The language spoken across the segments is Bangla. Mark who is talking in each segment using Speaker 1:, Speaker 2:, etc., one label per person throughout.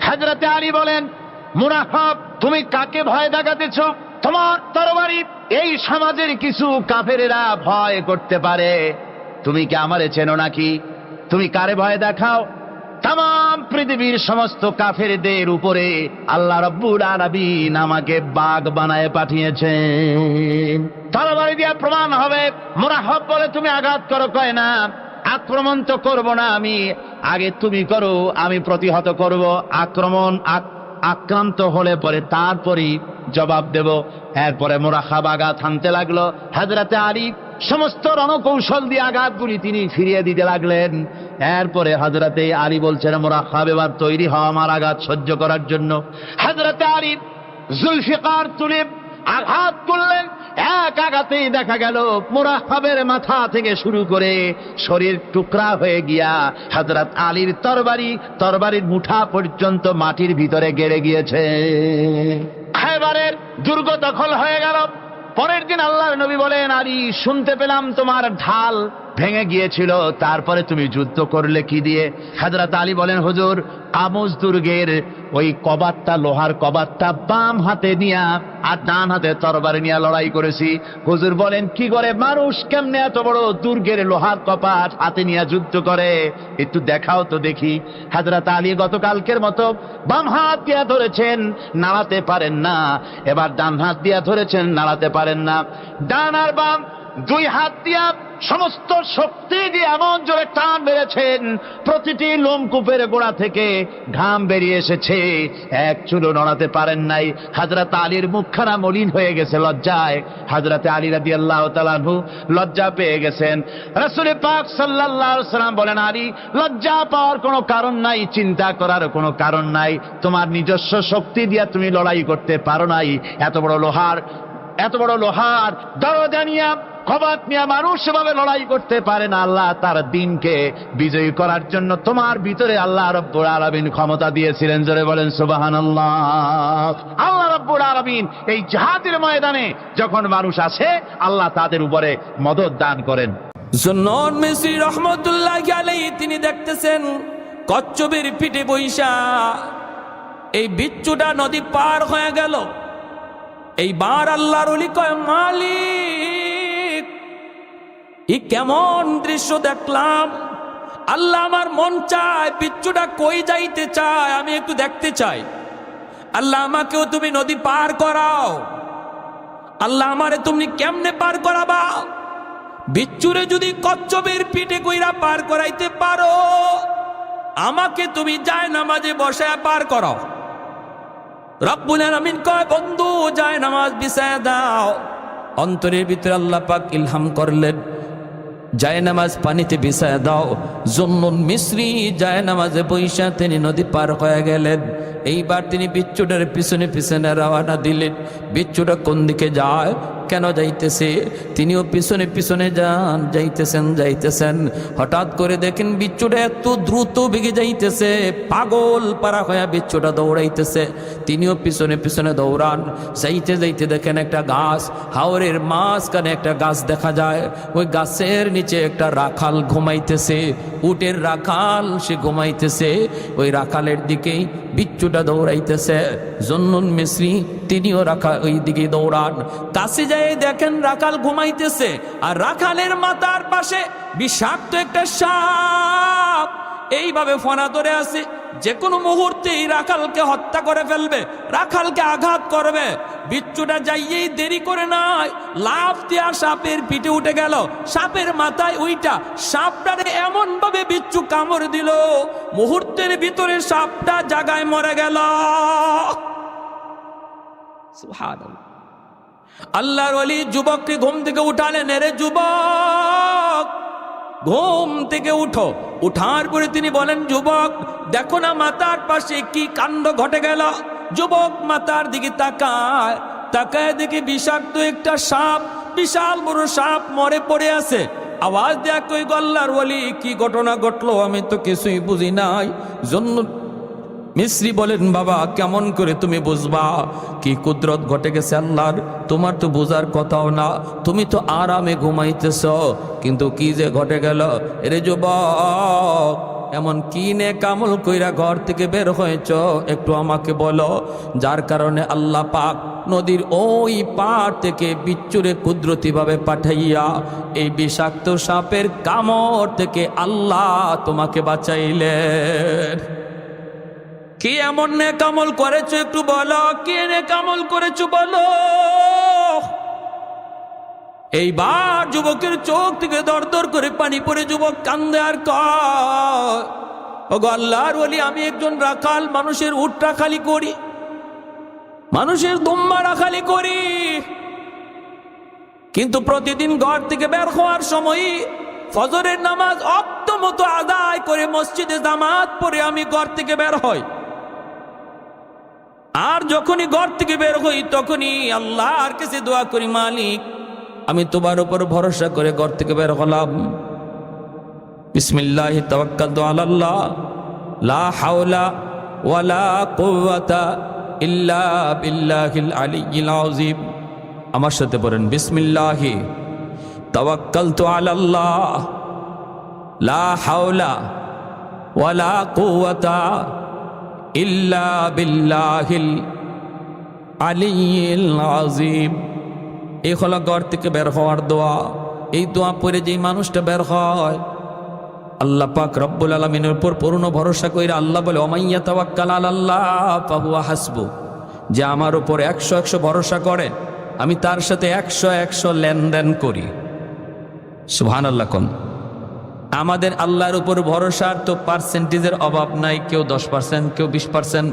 Speaker 1: হযরতে আলী বলেন, মুনাফিক, তুমি কাকে ভয় দেখাতেছ? তোমার তরবারি এই সমাজের কিছু কাফেরেরা ভয় করতে পারে, তুমি কি আমারে চেনো নাকি? তুমি কারে ভয় দেখাও? তাম পৃথিবীর সমস্ত কাফেরদের উপরে আল্লাহ রাব্বুল আলামিন আমাকে বাঘ বানায় পাঠিয়েছেন। তরবারি দিয়ে প্রমাণ হবে। মুনাফিক বলে, তুমি আঘাত করো। কয় না, আক্রমণ তো করব না আমি, আগে তুমি করো, আমি প্রতিহত করব। আক্রান্ত হলে পরে তারপরই জবাব দেব। এরপরে মুনাফিক আঘাত হানতে লাগলো। হযরতে আলী সমস্ত রণকৌশল দিয়ে আঘাতগুলি তিনি ফিরিয়ে দিতে লাগলেন। এরপরে হযরতে আলী বলছেন, মুনাফিক এবার তৈরি হও আমার আঘাত সহ্য করার জন্য। হযরতে আলী জুলফিকার তুলে আঘাত করলেন। এক আঘাতেই দেখা গেল মুনাফিকের মাথা থেকে শুরু করে শরীর টুকরা হয়ে গিয়া হযরত আলীর তরবারির মুঠা পর্যন্ত মাটির ভিতরে গেড়ে গিয়েছে। খায়বারের দুর্গ দখল হয়ে গেল। পরের দিন আল্লাহর নবী বলেন, আলী, শুনতে পেলাম তোমার ঢাল ভেঙে গিয়েছিল, তারপরে তুমি যুদ্ধ করলে কি দিয়ে? হযরত আলী বলেন, হুজুর, আমুজ দুর্গের ওই কবাটটা, লোহার কবাটটা বাম হাতে নিয়া আর ডান হাতে তরবারি নিয়ে লড়াই করেছি। হুজুর বলেন, কি করে মানুষ কেমনে এত বড় দুর্গের লোহার কপাট হাতে নিয়ে যুদ্ধ করে? একটু দেখাও তো দেখি। হযরত আলী গতকালকের মতো বাম হাত দিয়া ধরেছেন, নাড়াতে পারেন না। এবার ডান হাত দিয়া ধরেছেন, নাড়াতে পারেন না। ডান আর বাম দুই হাত দিয়া সমস্ত শক্তি দিয়ে এমন জোরে টান মেরেছেন, প্রতিটি লোমকূপের গোড়া থেকে ঘাম বেরিয়ে এসেছে, এক চুলও নড়াতে পারেন নাই। হযরত আলীর মুখখানা মলিন হয়ে গেছে লজ্জায়। হযরতে আলী রাদিয়াল্লাহু তাআলা আনহু লজ্জা পেয়ে গেছেন। রাসূল পাক সাল্লাল্লাহু আলাইহি ওয়াসাল্লাম বলেন, আলী, লজ্জা পাওয়ার কোনো কারণ নাই, চিন্তা করার কোনো কারণ নাই। তোমার নিজস্ব শক্তি দিয়া তুমি লড়াই করতে পারো নাই। এত বড় লোহার দরজা নিয়া, কবাট নিয়ে মানুষ এভাবে লড়াই করতে পারে না। আল্লাহ তার দ্বীনকে বিজয়ী করার জন্য তোমার ভিতরে আল্লাহ রাব্বুল আলামিন ক্ষমতা দিয়েছিলেন। জোরে বলেন সুবহানাল্লাহ। আল্লাহ রাব্বুল আলামিন এই জিহাদের ময়দানে যখন মানুষ আসে, আল্লাহ তাদের উপরে মদদ দান করেন।
Speaker 2: জুন্নুন মিসরি রহমাতুল্লাহি আলাইহি তিনি দেখতেছেন কচ্ছপের পিঠে বইসা এই বিচ্ছুটা নদী পার হয়ে গেল। এইবার আল্লাহর ওলি কয়, মালিক, ই কেমন দৃশ্য দেখলাম। আল্লাহ, আমার মন চায় বিচ্ছুটা কই যাইতে চায়, আমি একটু দেখতে চাই। আল্লাহ, আমাকেও তুমি নদী পার করাও। আল্লাহ, আমারে তুমি কেমনে পার করাবা? বিচ্ছুরে যদি কচ্ছপের পিঠে কইরা পার করাইতে পারো, আমাকে তুমি যায় নামাজে বসায় পার করাও। রব্বুল আলামিন কয়, বন্ধু, যায় নামাজ বিছায়া দাও। অন্তরের ভিতরে আল্লাহ পাক ইলহাম করলেন, যায় নামাজ পানিতে বিছায়া দাও। জুন্নুন মিসরি যায় নামাজে বৈশা তিনি নদী পার হয়ে গেলেন। এইবার তিনি বিচ্ছুটার পিছনে পিছনে রওনা দিলেন। বিচ্ছুটা কোন দিকে যায়, কেন যাইতেছে, তিনিও পিছনে পিছনে যাইতেছেন। হঠাৎ করে দেখেন বিচ্ছুটা এত দ্রুত বেগে যাইতেছে, পাগল পারা হয়ে বিচ্ছুটা দৌড়াইতেছে। তিনিও পিছনে পিছনে দৌড়ান। যাইতে যাইতে দেখেন একটা গাছ, হাওরের মাঝখানে একটা গাছ দেখা যায়। ওই গাছের নিচে একটা রাখাল ঘুমাইতেছে, উটের রাখাল, সে ঘুমাইতেছে। ওই রাখালের দিকেই বিচ্ছুটা দৌড়াইতেছে। জুন্নুন মিসরি তিনিও ওই দিকে দৌড়ান। কাছে যায় দেখেন রাখাল ঘুমাইতেছে, আর রাখালের মাথার পাশে বিষাক্ত একটা সাপ এইভাবে ফনা ধরে আছে। যে কোনো মুহূর্তে এই রাখালকে হত্যা করে ফেলবে, রাখালকে আঘাত করবে। বিচ্ছুটা যাইয়েই দেরি করে নাই, লাফ দিয়া সাপের পিঠে উঠে গেল। সাপের মাথায় ওইটা সাপটারে এমন ভাবে বিচ্ছু কামড় দিল, মুহূর্তের ভিতরে সাপটা জায়গায় মরে গেল। সুবহানাল্লাহ। আল্লাহর ওলি যুবককে ঘুম থেকে উঠালেন, এরে যুবক, ঘুম থেকে উঠো। উঠার পরে তিনি বলেন, যুবক, দেখো না মাথার পাশে কি কাণ্ড ঘটে গেল। যুবক মাথার দিকে তাকায় দেখে বিষাক্ত একটা সাপ, বিশাল বড় সাপ মরে পড়ে আছে। আওয়াজ দেয়া কই, আল্লাহর ওলি, কি ঘটনা ঘটলো, আমি তো কিছুই বুঝি নাই। জুন্নুন মিসরি বলেন, বাবা, কেমন করে তুমি বুঝবা কি কুদরত ঘটে গেছে আল্লাহর? তোমার তো বোঝার কথাও না, তুমি তো আরামে ঘুমাইতেছ, কিন্তু কি যে ঘটে গেল। এরে যুবক, এমন কি নেক আমল কইরা ঘর থেকে বের হয়েছ একটু আমাকে বলো, যার কারণে আল্লাহ পাক নদীর ওই পার থেকে বিচ্ছুরে কুদরতিভাবে পাঠাইয়া এই বিষাক্ত সাপের কামড় থেকে আল্লাহ তোমাকে বাঁচাইলেন। কি এমন নেক আমল করেছো একটু বলো, কি নেক আমল করেছো বলো। এইবার যুবকের চোখ থেকে দরদর করে পানি পড়ে যুবক কান্দে আর কয়, ওগো আল্লাহর ওলি, আমি একজন রাখাল, মানুষের উট রাখালি করি, মানুষের দুম্বা রাখালি করি, কিন্তু প্রতিদিন ঘর থেকে বের হওয়ার সময় ফজরের নামাজ অক্ত মতো আদায় করে মসজিদে জামাত পড়ে আমি ঘর থেকে বের হই। আর যখনই ঘর থেকে বের হই তখনই আল্লাহর কাছে দোয়া করি, মালিক আমি তোমার উপর ভরসা করে ঘর থেকে বের হলাম, বিসমিল্লাহি তাওয়াক্কালতু আলাল্লাহ, লা হাওলা ওয়ালা কুওয়াতা ইল্লা বিল্লাহিল আলিয়্যিল আযীম। আমার সাথে পড়েন, বিসমিল্লাহি তাওয়াক্কালতু আলাল্লাহ, লা হাওলা ওয়ালা কুওয়াতা ইল্লা বিল্লাহিল আলিয়্যিল আযীম। এই হলো ঘর থেকে বের হওয়ার দোয়া। এই দোয়া পড়ে যেই মানুষটা বের হয়, আল্লাহ পাক রব্বুল আলামিনের উপর পূর্ণ ভরসা কইরা আল্লাহ বলে, ওমাইয়া তাওয়াক্কাল আলাল্লাহ ফাহুয়া হাসবু, যে আমার উপর 100 ভরসা করে আমি তার সাথে 100 লেনদেন করি। সুবহানাল্লাহ। কোন আমাদের আল্লাহর উপর ভরসার তো পার্সেন্টেজের অভাব নাই। কেউ 10%, কেউ 20%,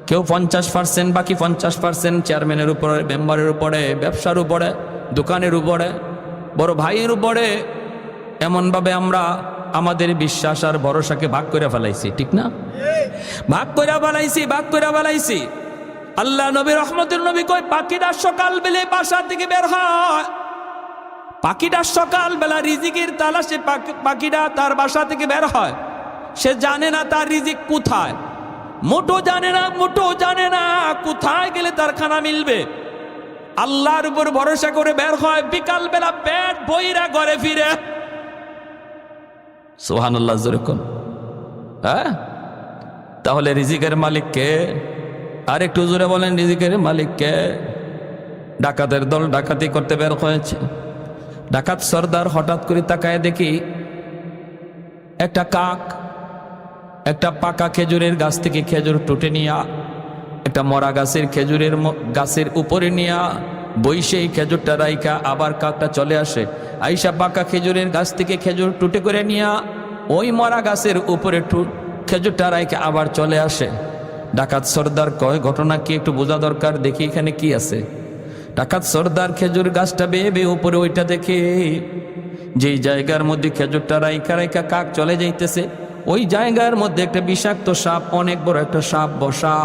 Speaker 2: কেউ 50%, বাকি 50% চেয়ারম্যানের উপরে, মেম্বারের উপরে, ব্যবসার উপরে, দোকানের উপরে, বড় ভাইয়ের উপরে। এমনভাবে আমরা আমাদের বিশ্বাস আর ভরসাকে ভাগ করে ফেলাইছি, ঠিক না? ভাগ করে ফেলাইছি। আল্লাহ নবী রহমতের নবী কই, পাখিটা সকাল বেলে বাসা থেকে বের হয়, পাখিটা সকাল বেলা রিজিকের তালাশে পাখিটা তার বাসা থেকে বের হয়। সে জানে না তার রিজিক কোথায়, মোটো জানে না কোথায় গেলে তার খানা মিলবে। আল্লাহর উপর ভরসা করে বের হয়, বিকাল বেলা পেট বইরা ঘরে ফিরে। সুবহানাল্লাহ জোরে কোন। হ্যাঁ, তাহলে রিজিকের মালিক কে? আর একটু জোরে বলেন, রিজিকের মালিক কে? ডাকাতের দল ডাকাতি করতে বের হয়েছে। ডাকাত সর্দার হঠাৎ করে তাকায় দেখি একটা কাক একটা পাকা খেজুরের গাছ থেকে খেজুর টুটে নিয়া, একটা মরা গাছের খেজুরের গাছের উপরে নিয়া বইসেই খেজুরটা রাইখা আবার কাকটা চলে আসে, আইসা পাকা খেজুরের গাছ থেকে খেজুর টুটে করে নিয়া ওই মরা গাছের উপরে খেজুরটা রাইখা আবার চলে আসে। ডাকাত সর্দার কয়, ঘটনা কি একটু বোঝা দরকার, দেখি এখানে কি আছে। ডাকাত সর্দার খেজুর গাছটা বেয়ে বেয়ে উপরে ওইটা দেখে, যেই জায়গার মধ্যে খেজুরটা রাইখা কাক চলে যাইতেছে ওই জায়গার মধ্যে একটা বিষাক্ত সাপ, অনেক বড় একটা সাপ বসা,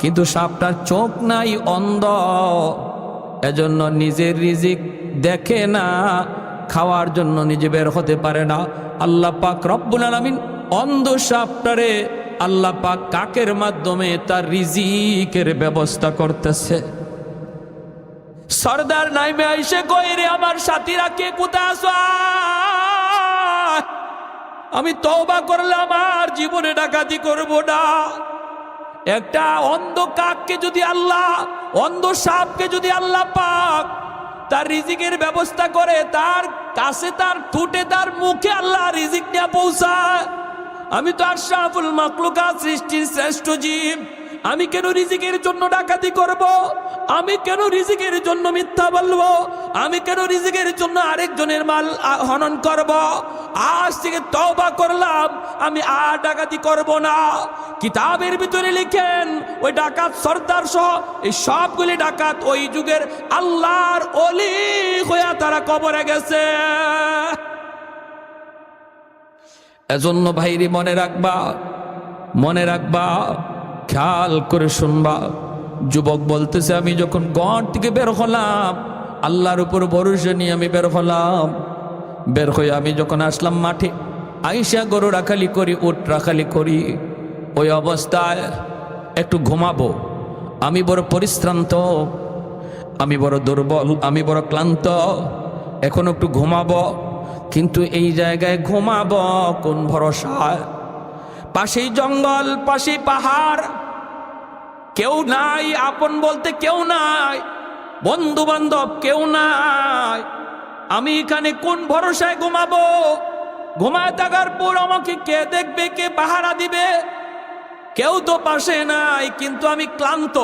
Speaker 2: কিন্তু সাপটার চোখ নাই, অন্ধ, এজন্য নিজের রিজিক দেখে না, খাওয়ার জন্য নিজে বের হতে পারে না। আল্লাহ পাক রব্বুল আলামিন অন্ধ সাপটারে আল্লাহ পাক কাকের মাধ্যমে তার রিজিকের ব্যবস্থা করতেছে। সর্দার নাইমে আইসে কই, রে আমার সাথীরা কে কোথায় আছো? আমি তওবা করলাম, আর জীবনে ডাকাতি করব না। একটা অন্ধ কাককে যদি আল্লাহ, অন্ধ সাপকে যদি আল্লাহ পাক তার রিজিকের ব্যবস্থা করে, তার কাছে, তার ঠোঁটে, তার মুখে আল্লাহ রিজিক নিয়ে পৌঁছায়, আমি তো আশরাফুল মাখলুকাত, সৃষ্টির শ্রেষ্ঠ জীব, আমি কেন রিজিকের জন্য ডাকাতি করব? আমি কেন রিজিকের জন্য মিথ্যা বলবো? আমি কেন রিজিকের জন্য আরেকজনের মাল হনন করব? আজ থেকে তওবা করলাম, আমি আর ডাকাতি করব না। কিতাবের ভিতরে লিখেন, ওই ডাকাত সর্দার সহ এই সবগুলি ডাকাত ওই যুগের আল্লাহর ওলি হইয়া তারা কবরে গেছে। এজন্য ভাইরি মনে রাখবা, খেয়াল করে শুনবা। যুবক বলতেছে, আমি যখন ঘর থেকে বের হলাম, আল্লাহর উপর ভরসা নিয়ে আমি বের হলাম, বের হয়ে আমি যখন আসলাম মাঠে, আইসা গরু রাখালি করি, উট রাখালি করি, ওই অবস্থায় একটু ঘুমাবো। আমি বড় পরিশ্রান্ত, আমি বড় দুর্বল, আমি বড় ক্লান্ত, এখন একটু ঘুমাবো। কিন্তু এই জায়গায় ঘুমাবো কোন ভরসায়? পাশেই জঙ্গল, পাশেই পাহাড়, কেউ নাই, আপন বলতে কেউ নাই, বন্ধু বান্ধব কেউ নাই। আমি এখানে কোন ভরসায় ঘুমাবো? ঘুমায় থাকার পর আমাকে কে দেখবে, কে পাহারা দিবে? কেউ তো পাশে নাই, কিন্তু আমি ক্লান্ত।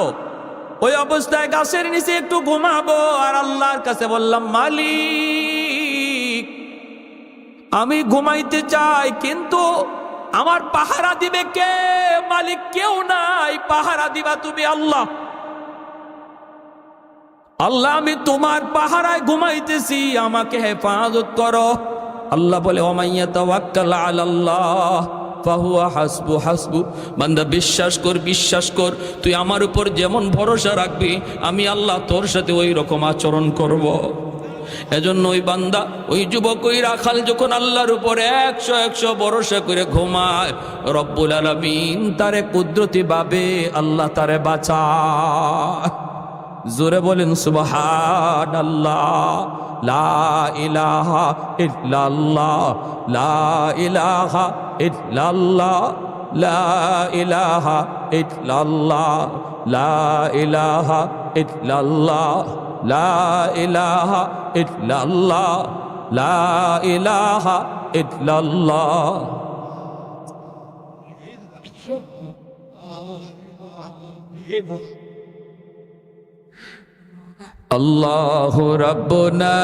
Speaker 2: ওই অবস্থায় গাছের নিচে একটু ঘুমাবো আর আল্লাহর কাছে বললাম, মালিক আমি ঘুমাইতে চাই, কিন্তু আমার পাহারা দিবে কে? মালিক কেউ নাই, পাহারা দিবা তুমি আল্লাহ। আল্লাহ আমি তোমার পাহারায় ঘুমাইতেছি, আমাকে হেফাজত করো। আল্লাহ বলে, ওমাইয়া তাওয়াক্কাল আলাল্লাহ ফাহুয়া হাসবু হাসবু। বান্দা বিশ্বাস কর, বিশ্বাস কর, তুই আমার উপর যেমন ভরসা রাখবি আমি আল্লাহ তোর সাথে ওই রকম আচরণ করব। এজন্য ওই বান্দা, ওই যুবক, ওই রাখাল যখন আল্লাহর উপর 100 ভরসা করে ঘুমায়, রব্বুল আলামিন তারে কুদরতি ভাবে আল্লাহ তারে বাঁচায়। জোরে বলেন সুবহানাল্লাহ। লা ইলাহা ইল্লাল্লাহ, লা ইলাহা ইল্লাল্লাহ, লা ইলাহা ইল্লাল্লাহ, লা ইলাহা ইল্লাল্লাহ, লা ইলাহা ইল্লাল্লাহ, লা ইলাহা ইল্লাল্লাহ। আল্লাহু রাব্বুনা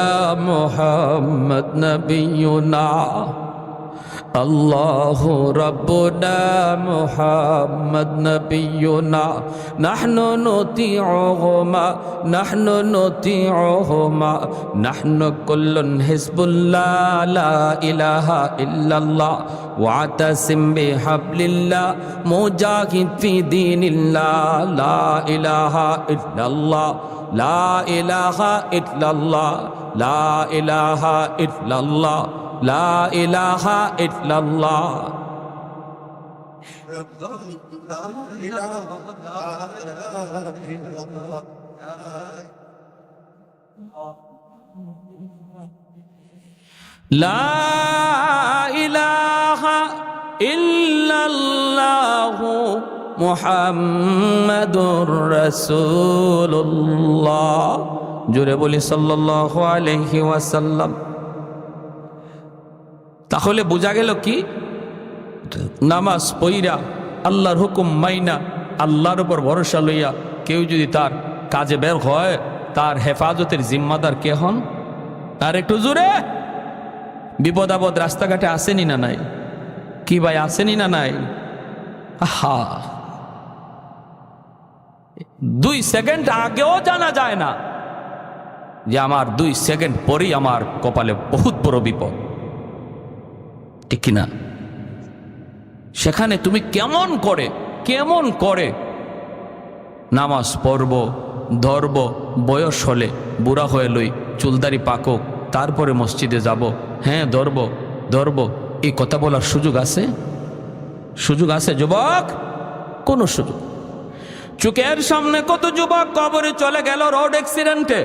Speaker 2: মুহাম্মদ নবিয়ুনা, আল্লাহু রাব্বুনা মুহাম্মদ নবিয়ুনা, নাহনু নুতিউহুমা, নাহনু নুতিউহুমা, নাহনু কুল্লুন হিজবুল্লাহ, লা ইলাহা ইল্লাল্লাহ, ওয়াতাসিম বিহাবলিল্লাহ, মুজাহিদ ফি দীনিল্লাহ, লা ইলাহা ইল্লাল্লাহ, লা ইলাহা ইল্লাল্লাহ, লা ইলাহা ইল্লাল্লাহ, লা ইলাহা ইল্লাল্লাহ। লা ইলাহা ইল্লাল্লাহু মুহাম্মাদুর রাসূলুল্লাহ। জোরে বলি সাল্লাল্লাহু আলাইহি ওয়াসাল্লাম। তাহলে বোঝা গেল কি, নামাজ পইরা আল্লাহর হুকুম মাইনা আল্লাহর উপর ভরসা লইয়া কেউ যদি তার কাজে বের হয়, তার হেফাজতের জিম্মাদার কে হন? তার একটু জোরে। বিপদ আপদ রাস্তাঘাটে আসেনি না নাই? কি ভাই, আসেনি না নাই? আহা, 2 সেকেন্ড আগেও জানা যায় না যে আমার 2 সেকেন্ড পরেই আমার কপালে বহুত বড় বিপদ, ঠিক কিনা? সেখানে তুমি কেমন করে নামাজ পড়ব, ধরব, বয়স হলে বুড়া হয়ে লই, চুলদারি পাকক, তারপরে মসজিদে যাব, হ্যাঁ ধরব, এই কথা বলার সুযোগ আছে? সুযোগ আছে যুবক? কোন সুযোগ? চোখের সামনে কত যুবক কবরে চলে গেল রোড অ্যাক্সিডেন্টে।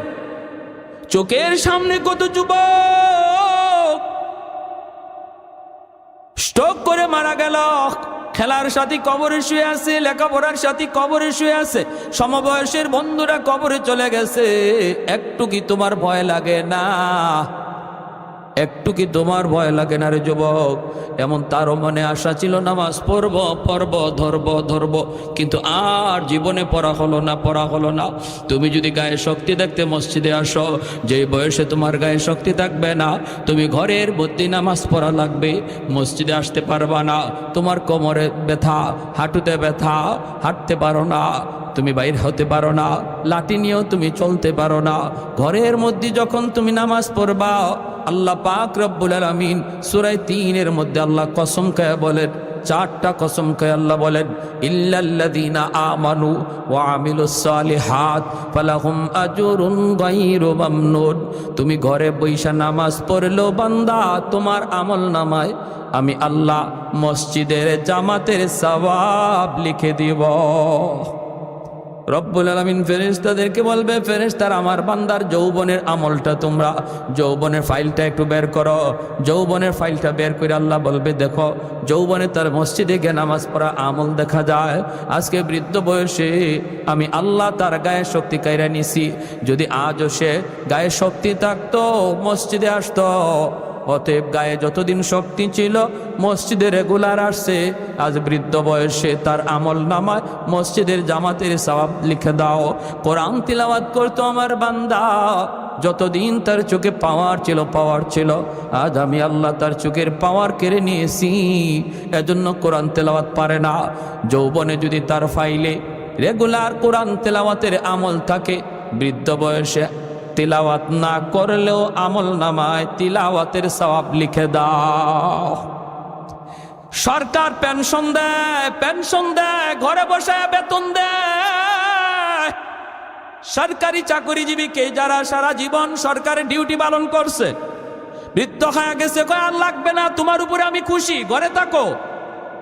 Speaker 2: চোখের সামনে কত যুবক স্ট্রোক করে মারা গেল। খেলার সাথী কবরে শুয়ে আছে, লেখাপড়ার সাথী কবরে শুয়ে আছে, সমবয়সের বন্ধুরা কবরে চলে গেছে। একটু কি তোমার ভয় লাগে না? একটু কি তোমার ভয় লাগে না রে যুবক? এমন তারও মনে আশা ছিল নামাজ পড়ব, ধরব, কিন্তু আর জীবনে পড়া হলো না। তুমি যদি গায়ে শক্তি দেখতে মসজিদে আসো, যে বয়সে তোমার গায়ে শক্তি থাকবে না, তুমি ঘরের মধ্যে নামাজ পড়া লাগবে, মসজিদে আসতে পারবা না। তোমার কোমরে ব্যথা, হাঁটুতে ব্যথা, হাঁটতে পারো না, তুমি বাইর হতে পারো না, লাঠি নিয়েও তুমি চলতে পারো না। ঘরের মধ্যে যখন তুমি নামাজ পড়বা, আল্লাহ পাক রব্বুল আলামিন সূরা 3 মধ্যে আল্লাহ কসম করে বলেন, 4টা কসম করে আল্লাহ বলেন, ইল্লাল্লাযীনা আমানু ওয়া আমিলুস সালিহাত ফালাহুম আজরুন গায়রু মামনুন। তুমি ঘরে বৈশা নামাজ পড়লো বান্দা, তোমার আমল নামায় আমি আল্লাহ মসজিদের জামাতের সওয়াব লিখে দিব। রব্বুল আলামিন ফেরেশতাদেরকে বলবে, ফেরেশতারা আমার বান্দার যৌবনের আমলটা তোমরা যৌবনের ফাইলটা একটু বের করো। যৌবনের ফাইলটা বের করে আল্লাহ বলবে, দেখো যৌবনে তার মসজিদে গিয়ে নামাজ পড়া আমল দেখা যায়। আজকে বৃদ্ধ বয়সে আমি আল্লাহ তার গায়ে শক্তি কাইরা নিছি। যদি আজও সে গায়ে শক্তি থাকতো মসজিদে আসতো। অতএব গায়ে যতদিন শক্তি ছিল মসজিদে রেগুলার আসছে, আজ বৃদ্ধ বয়সে তার আমল নামায় মসজিদের জামাতের সওয়াব লিখে দাও। কোরআন তিলাওয়াত করতো আমার বান্দা, যতদিন তার চোখে পাওয়ার ছিল, আজ আমি আল্লাহ তার চোখের পাওয়ার কেড়ে নিয়েছি, এজন্য কোরআন তেলাওয়াত পারে না। যৌবনে যদি তার ফাইলে রেগুলার কোরআন তেলাওয়াতের আমল থাকে, বৃদ্ধ বয়সে তিলাওয়াত না করলেও আমল নামায় তিলাওয়াতের সওয়াব লিখে দাও। সরকার পেনশন দেয়, ঘরে বসে বেতন দেয়। সরকারি চাকরিজীবীকে যারা সারা জীবন সরকারের ডিউটি পালন করছে, বৃদ্ধ হয়ে গেছে, কয় আর লাগবে না, তোমার উপরে আমি খুশি, ঘরে থাকো,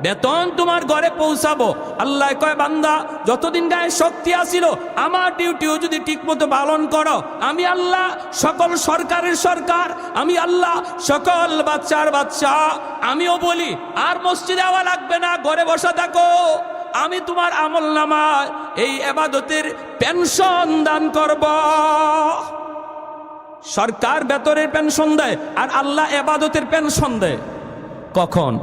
Speaker 2: বেতন তোমার ঘরে পৌঁছাবো। আল্লাহ কয়, বান্দা যতদিন গায়ে শক্তি আসিল আমার ডিউটিও যদি ঠিক মতো পালন করো, আমি আল্লাহ সকল সরকারের সরকার, আমি আল্লাহ সকল বাচ্চার বাচ্চা, আমিও বলি আর মসজিদে আওয়া লাগবে না, ঘরে বসা থাকো, আমি তোমার আমল নামায় এই ইবাদতের পেনশন দান করব। সরকার বেতনের পেনশন দেয় আর আল্লাহ ইবাদতের পেনশন দেয়। কখন?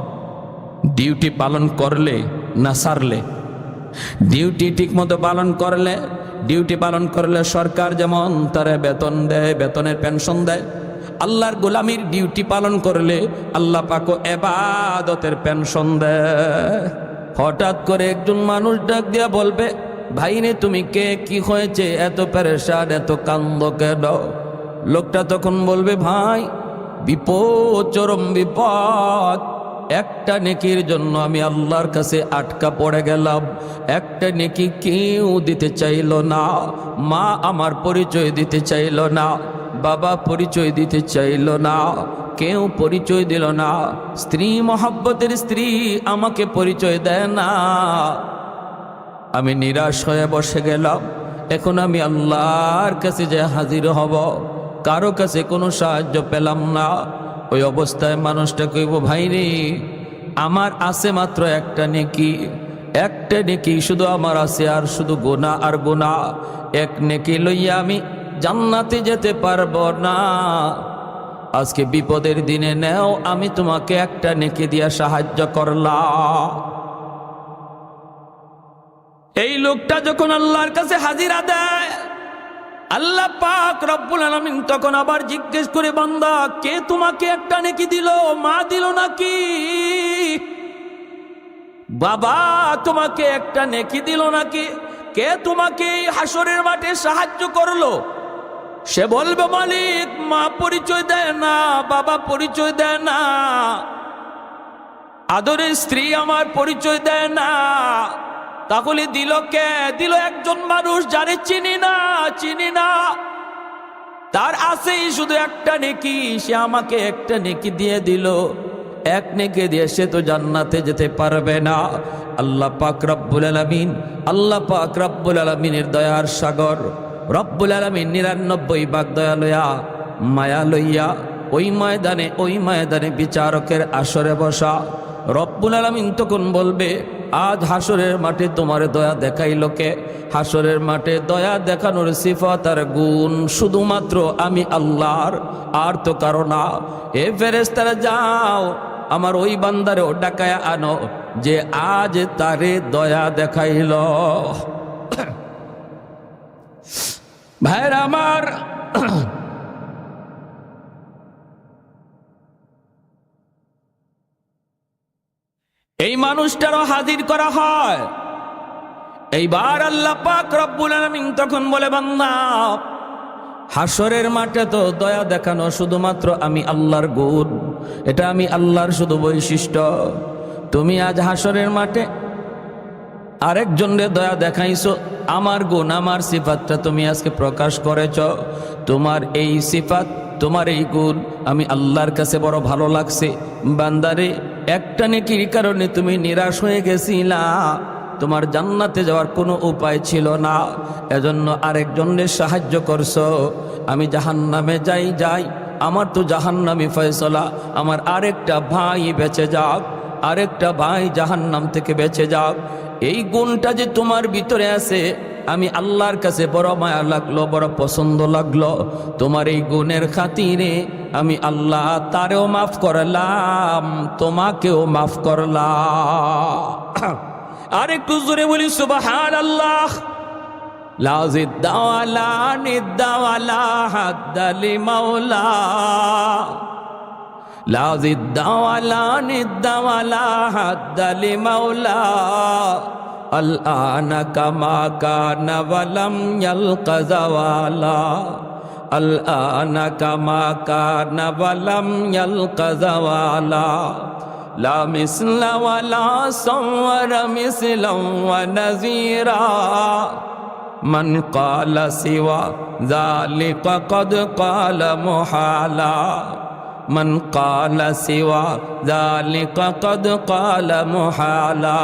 Speaker 2: ডিউটি পালন করলে না সারলে। ডিউটি ঠিক মতো পালন করলে সরকার যেমন তারা বেতন দেয়, বেতনের পেনশন দেয়। আল্লাহর গোলামির ডিউটি পালন করলে আল্লাহ পাকও ইবাদতের পেনশন দেয়। হঠাৎ করে একজন মানুষ ডাক দিয়া বলবে, ভাই রে তুমি কে, কি হয়েছে, এত পেরেশান, এত কান্দ কেন? লোকটা তখন বলবে, ভাই বিপদ, চরম বিপদ, একটা নেকির জন্য আমি আল্লাহর কাছে আটকা পড়ে গেলাম। একটা নেকি কেউ দিতে চাইল না, মা আমার পরিচয় দিতে চাইল না, বাবা পরিচয় দিতে চাইল না, কেউ পরিচয় দিল না, স্ত্রী মহব্বতের স্ত্রী আমাকে পরিচয় দেয় না। আমি নিরাশ হয়ে বসে গেলাম। এখন আমি আল্লাহর কাছে যে হাজির হব, কারো কাছে কোনো সাহায্য পেলাম না। ওই অবস্থায় মানুষটা কইব, ভাই রে আমার আছে মাত্র একটা নেকি শুধু আমার আছে, আর শুধু গুনাহ আর গুনাহ। এক নেকি লইয়া আমি জান্নাতে যেতে পারবো না। আজকে বিপদের দিনে নেও, আমি তোমাকে একটা নেকি দিয়া সাহায্য করলাম। এই লোকটা যখন আল্লাহর কাছে হাজিরা দেয়, আল্লাহ পাক রব্বুল আলামিন তখন আবার জিজ্ঞেস করে, বান্দা কে তোমাকে একটা নেকি দিল? মা দিল নাকি? বাবা তোমাকে একটা নেকি দিল নাকি? কে তোমাকে এই হাসরের মাঠে সাহায্য করলো? সে বলবে, মালিক মা পরিচয় দেয় না, বাবা পরিচয় দেয় না, আদরের স্ত্রী আমার পরিচয় দেয় না। তাহলে দিল কে? দিল একজন মানুষ যারে চিনি না, তার আছেই শুধু একটা নেকি, সে আমাকে একটা নেকি দিয়ে দিল। এক নেকি দিয়ে সে তো জান্নাতে যেতে পারবে না। আল্লাহ পাক রব্বুল আলামিনের দয়ার সাগর রব্বুল আলামিন 99 ভাগ দয়া লইয়া, মায়া লইয়া ওই ময়দানে বিচারকের আসরে বসা। রব্বুল আলামিন তখন বলবে, আজ হাসরের মাঠে তোমার দয়া দেখাইল কে? হাসরের মাঠে দয়া দেখানোর সিফাত আর গুণ শুধুমাত্র আমি আল্লাহর, আর তো কারো না। এ ফেরেশতারা যাও, আমার ওই বান্দারে ডাকায়া আনো যে আজ তারে দয়া দেখাইল। ভাইরা আমার, এই মানুষটারও হাজির করা হয়। এইবার আল্লাহ পাক রব্বুল আলামিন তখন বলে, বান্দা হাসরের মাঠে তো দয়া দেখানো শুধুমাত্র আমি আল্লাহর গুণ, এটা আমি আল্লাহর শুধু বৈশিষ্ট্য। তুমি আজ হাসরের মাঠে আরেকজনের দয়া দেখাইছো, আমার গুণ আমার সিফাতটা তুমি আজকে প্রকাশ করেছ। তোমার এই সিফাত, তোমার এই গুণ আমি আল্লাহর কাছে বড় ভালো লাগছে। বান্দারে একটা নেকির কারণে তুমি নিরাশ হয়ে গেছিলা, তোমার জান্নাতে যাওয়ার কোনো উপায় ছিল না, এজন্য আরেকজনের সাহায্য করছো। আমি জাহান্নামে যাই, আমার তো জাহান্নামী ফয়সালা, আমার আরেকটা ভাই বেঁচে যাক, আরেকটা ভাই জাহান্নাম থেকে বেঁচে যাক। এই গুণটা যে তোমার ভিতরে আছে, আমি আল্লাহর কাছে বড় মায়া লাগলো, বড় পছন্দ লাগলো। তোমার এই গুণের খাতিরে আমি আল্লাহ তারেও মাফ করলাম, তোমাকেও মাফ করলাম। আর একটু জোরে বলি সুবহানাল্লাহ। লা জিদ্দা ওয়ালা নিদ্দা ওয়ালা হাদ্দালি মাওলা, লা জিদ্দা ওয়ালা নিদ্দা ওয়ালা হাদ্দালি মাওলা, আল-আনা কামা কানা ওয়ালাম ইয়ালকা যাওয়ালা, আল-আনা কামা কানা ওয়ালাম ইয়ালকা যাওয়ালা, লা মিসলা ওয়ালা সাওয়ারা মিসলাম ওয়া নাযীরা, মান ক্বালা সিওয়া যালিকা কদ ক্বালা মুহালা, মান ক্বালা সিওয়া যালিকা কদ ক্বালা মুহালা,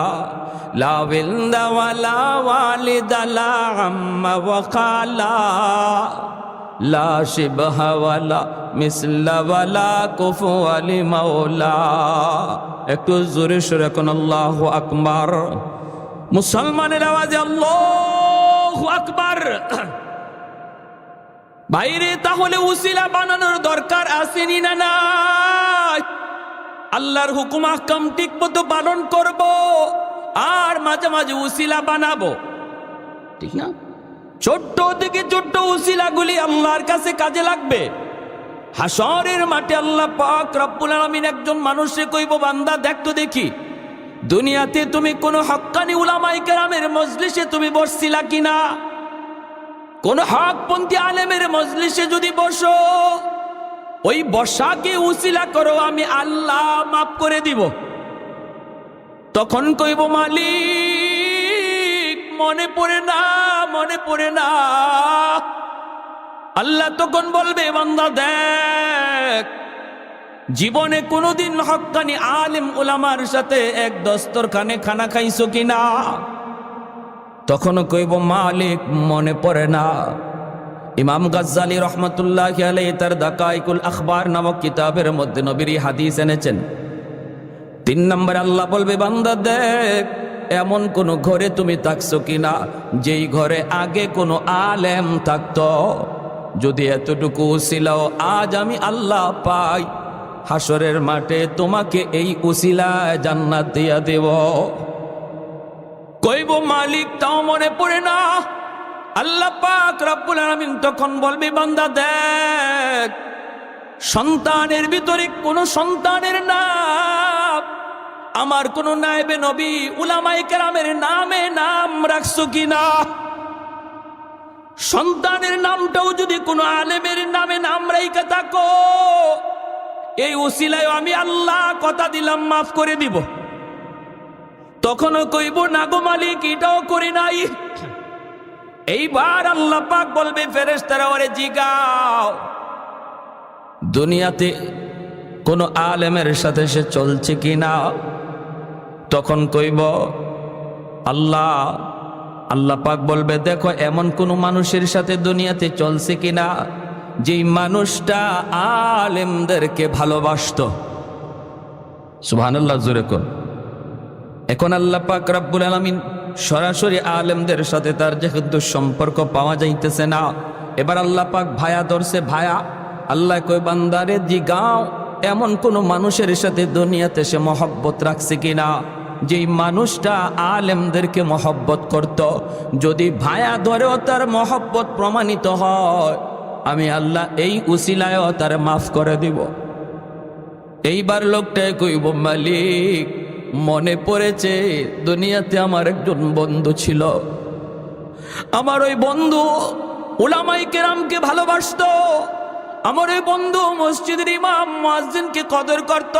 Speaker 2: লা ওয়ালদা ওয়ালা ওয়ালিদা লা আম্মা ওয়া খালা, লা শিবহা ওয়ালা মিসলা ওয়ালা কুফুয়া লিমাওলা। একটু জোরে সরে কোন আল্লাহু আকবার। মুসলমানের আওয়াজে আল্লাহু আকবার। বাইরে তাহলে উসিলা বানানোর দরকার আসেনি না নাই? আল্লাহর হুকুম আহকাম ঠিক মতো পালন করব, আর মাঝে মাঝে উসিলা বানাবো, ঠিক না? ছোট্ট থেকে ছোট্ট উসিলাগুলি আল্লাহর কাছে কাজে লাগবে। হাসরের মাঠে আল্লাহ পাক রব্বুল আলামিন একজন মানুষে কইব, বান্দা দেখতো দেখি দুনিয়াতে তুমি কোন হক্কানি উলামায়ে কেরামের মজলিসে তুমি বসছিলা কিনা? কোন হকপন্থী আলেমের মজলিসে যদি বসো, ওই বসাকে উসিলা করো, আমি আল্লাহ মাফ করে দিব। তখন কইব, মালিক মনে পড়ে না, মনে পড়ে না। আল্লাহ তখন বলবে, বান্দা দেখ জীবনে কোনোদিন হক্কানি আলেম উলামার সাথে এক দস্তরখানে খানা খাইছো কিনা? তখন কইব, মালিক মনে পড়ে না। ইমাম গাজ্জালি রহমতুল্লাহি আলাইহি তার দাকাইকুল আখবার নামক কিতাবের মধ্যে নবীর হাদিস এনেছেন। 3 নম্বর আল্লাহ বলবে, বান্দা দেখ এমন কোন ঘরে তুমি থাকছো কিনা যেই ঘরে আগে কোনো আলেম থাকতো। যদি এতটুকু উসিলাও আজ আমি আল্লাহ পাই, হাসরের মাঠে তোমাকে এই উসিলায় জান্নাত দিয়া দেব। কইব, মালিক তাও মনে পড়ে না। আল্লাহ পাক রব্বুল আলামিন তখন বলবে, বান্দা দেখ সন্তানের ভিতরে কোন সন্তানের নাম আমার কোন নায়েবে নবী উলামায়ে কেরামের নামে নাম রাখছো কিনা? সন্তানের নামটাও যদি কোনো আলেমের নামে নাম রাইখা থাকো, এই উসিলায় আমি আল্লাহ কথা দিলাম মাফ করে দিব। তখনও কইব, না গো মালিক এটাও করি নাই। এইবার আল্লাহ পাক বলবে, ফেরেশতারা ওরে জিগাও দুনিয়াতে কোন আলেমের সাথে সে চলছে কিনা? তখন কইব, আল্লাহ আল্লাহ পাক বলবে, দেখো এমন কোন মানুষের সাথে দুনিয়াতে চলছে কিনা যেই মানুষটা আলেমদেরকে ভালোবাসতো। সুবহানাল্লাহ, জোরে কোন। এখন আল্লাহ পাক রব্বুল আলামিন সরাসরি আলেমদের সাথে তার যেহেতু সম্পর্ক পাওয়া যাইতেছে না, এবার আল্লাহ পাক ভায়া ধরছে, ভায়া। আল্লাহ কই, বান্দারে জিগাও এমন কোন মানুষের সাথে দুনিয়াতে সে মহব্বত রাখছে কিনা যেই মানুষটা আলেমদেরকে মহব্বত করত। যদি ভায়া ধরেও তার মহব্বত প্রমাণিত হয়, আমি আল্লাহ এই উসিলায়ও তার মাফ করে দিব। এইবার লোকটাই কইব, মালিক মনে পড়েছে দুনিয়াতে আমার একজন বন্ধু ছিল, আমার ওই বন্ধু উলামায়ে কেরামকে ভালোবাসতো, আমার ওই বন্ধু মসজিদের ইমাম মুয়াজ্জিনকে কদর করত,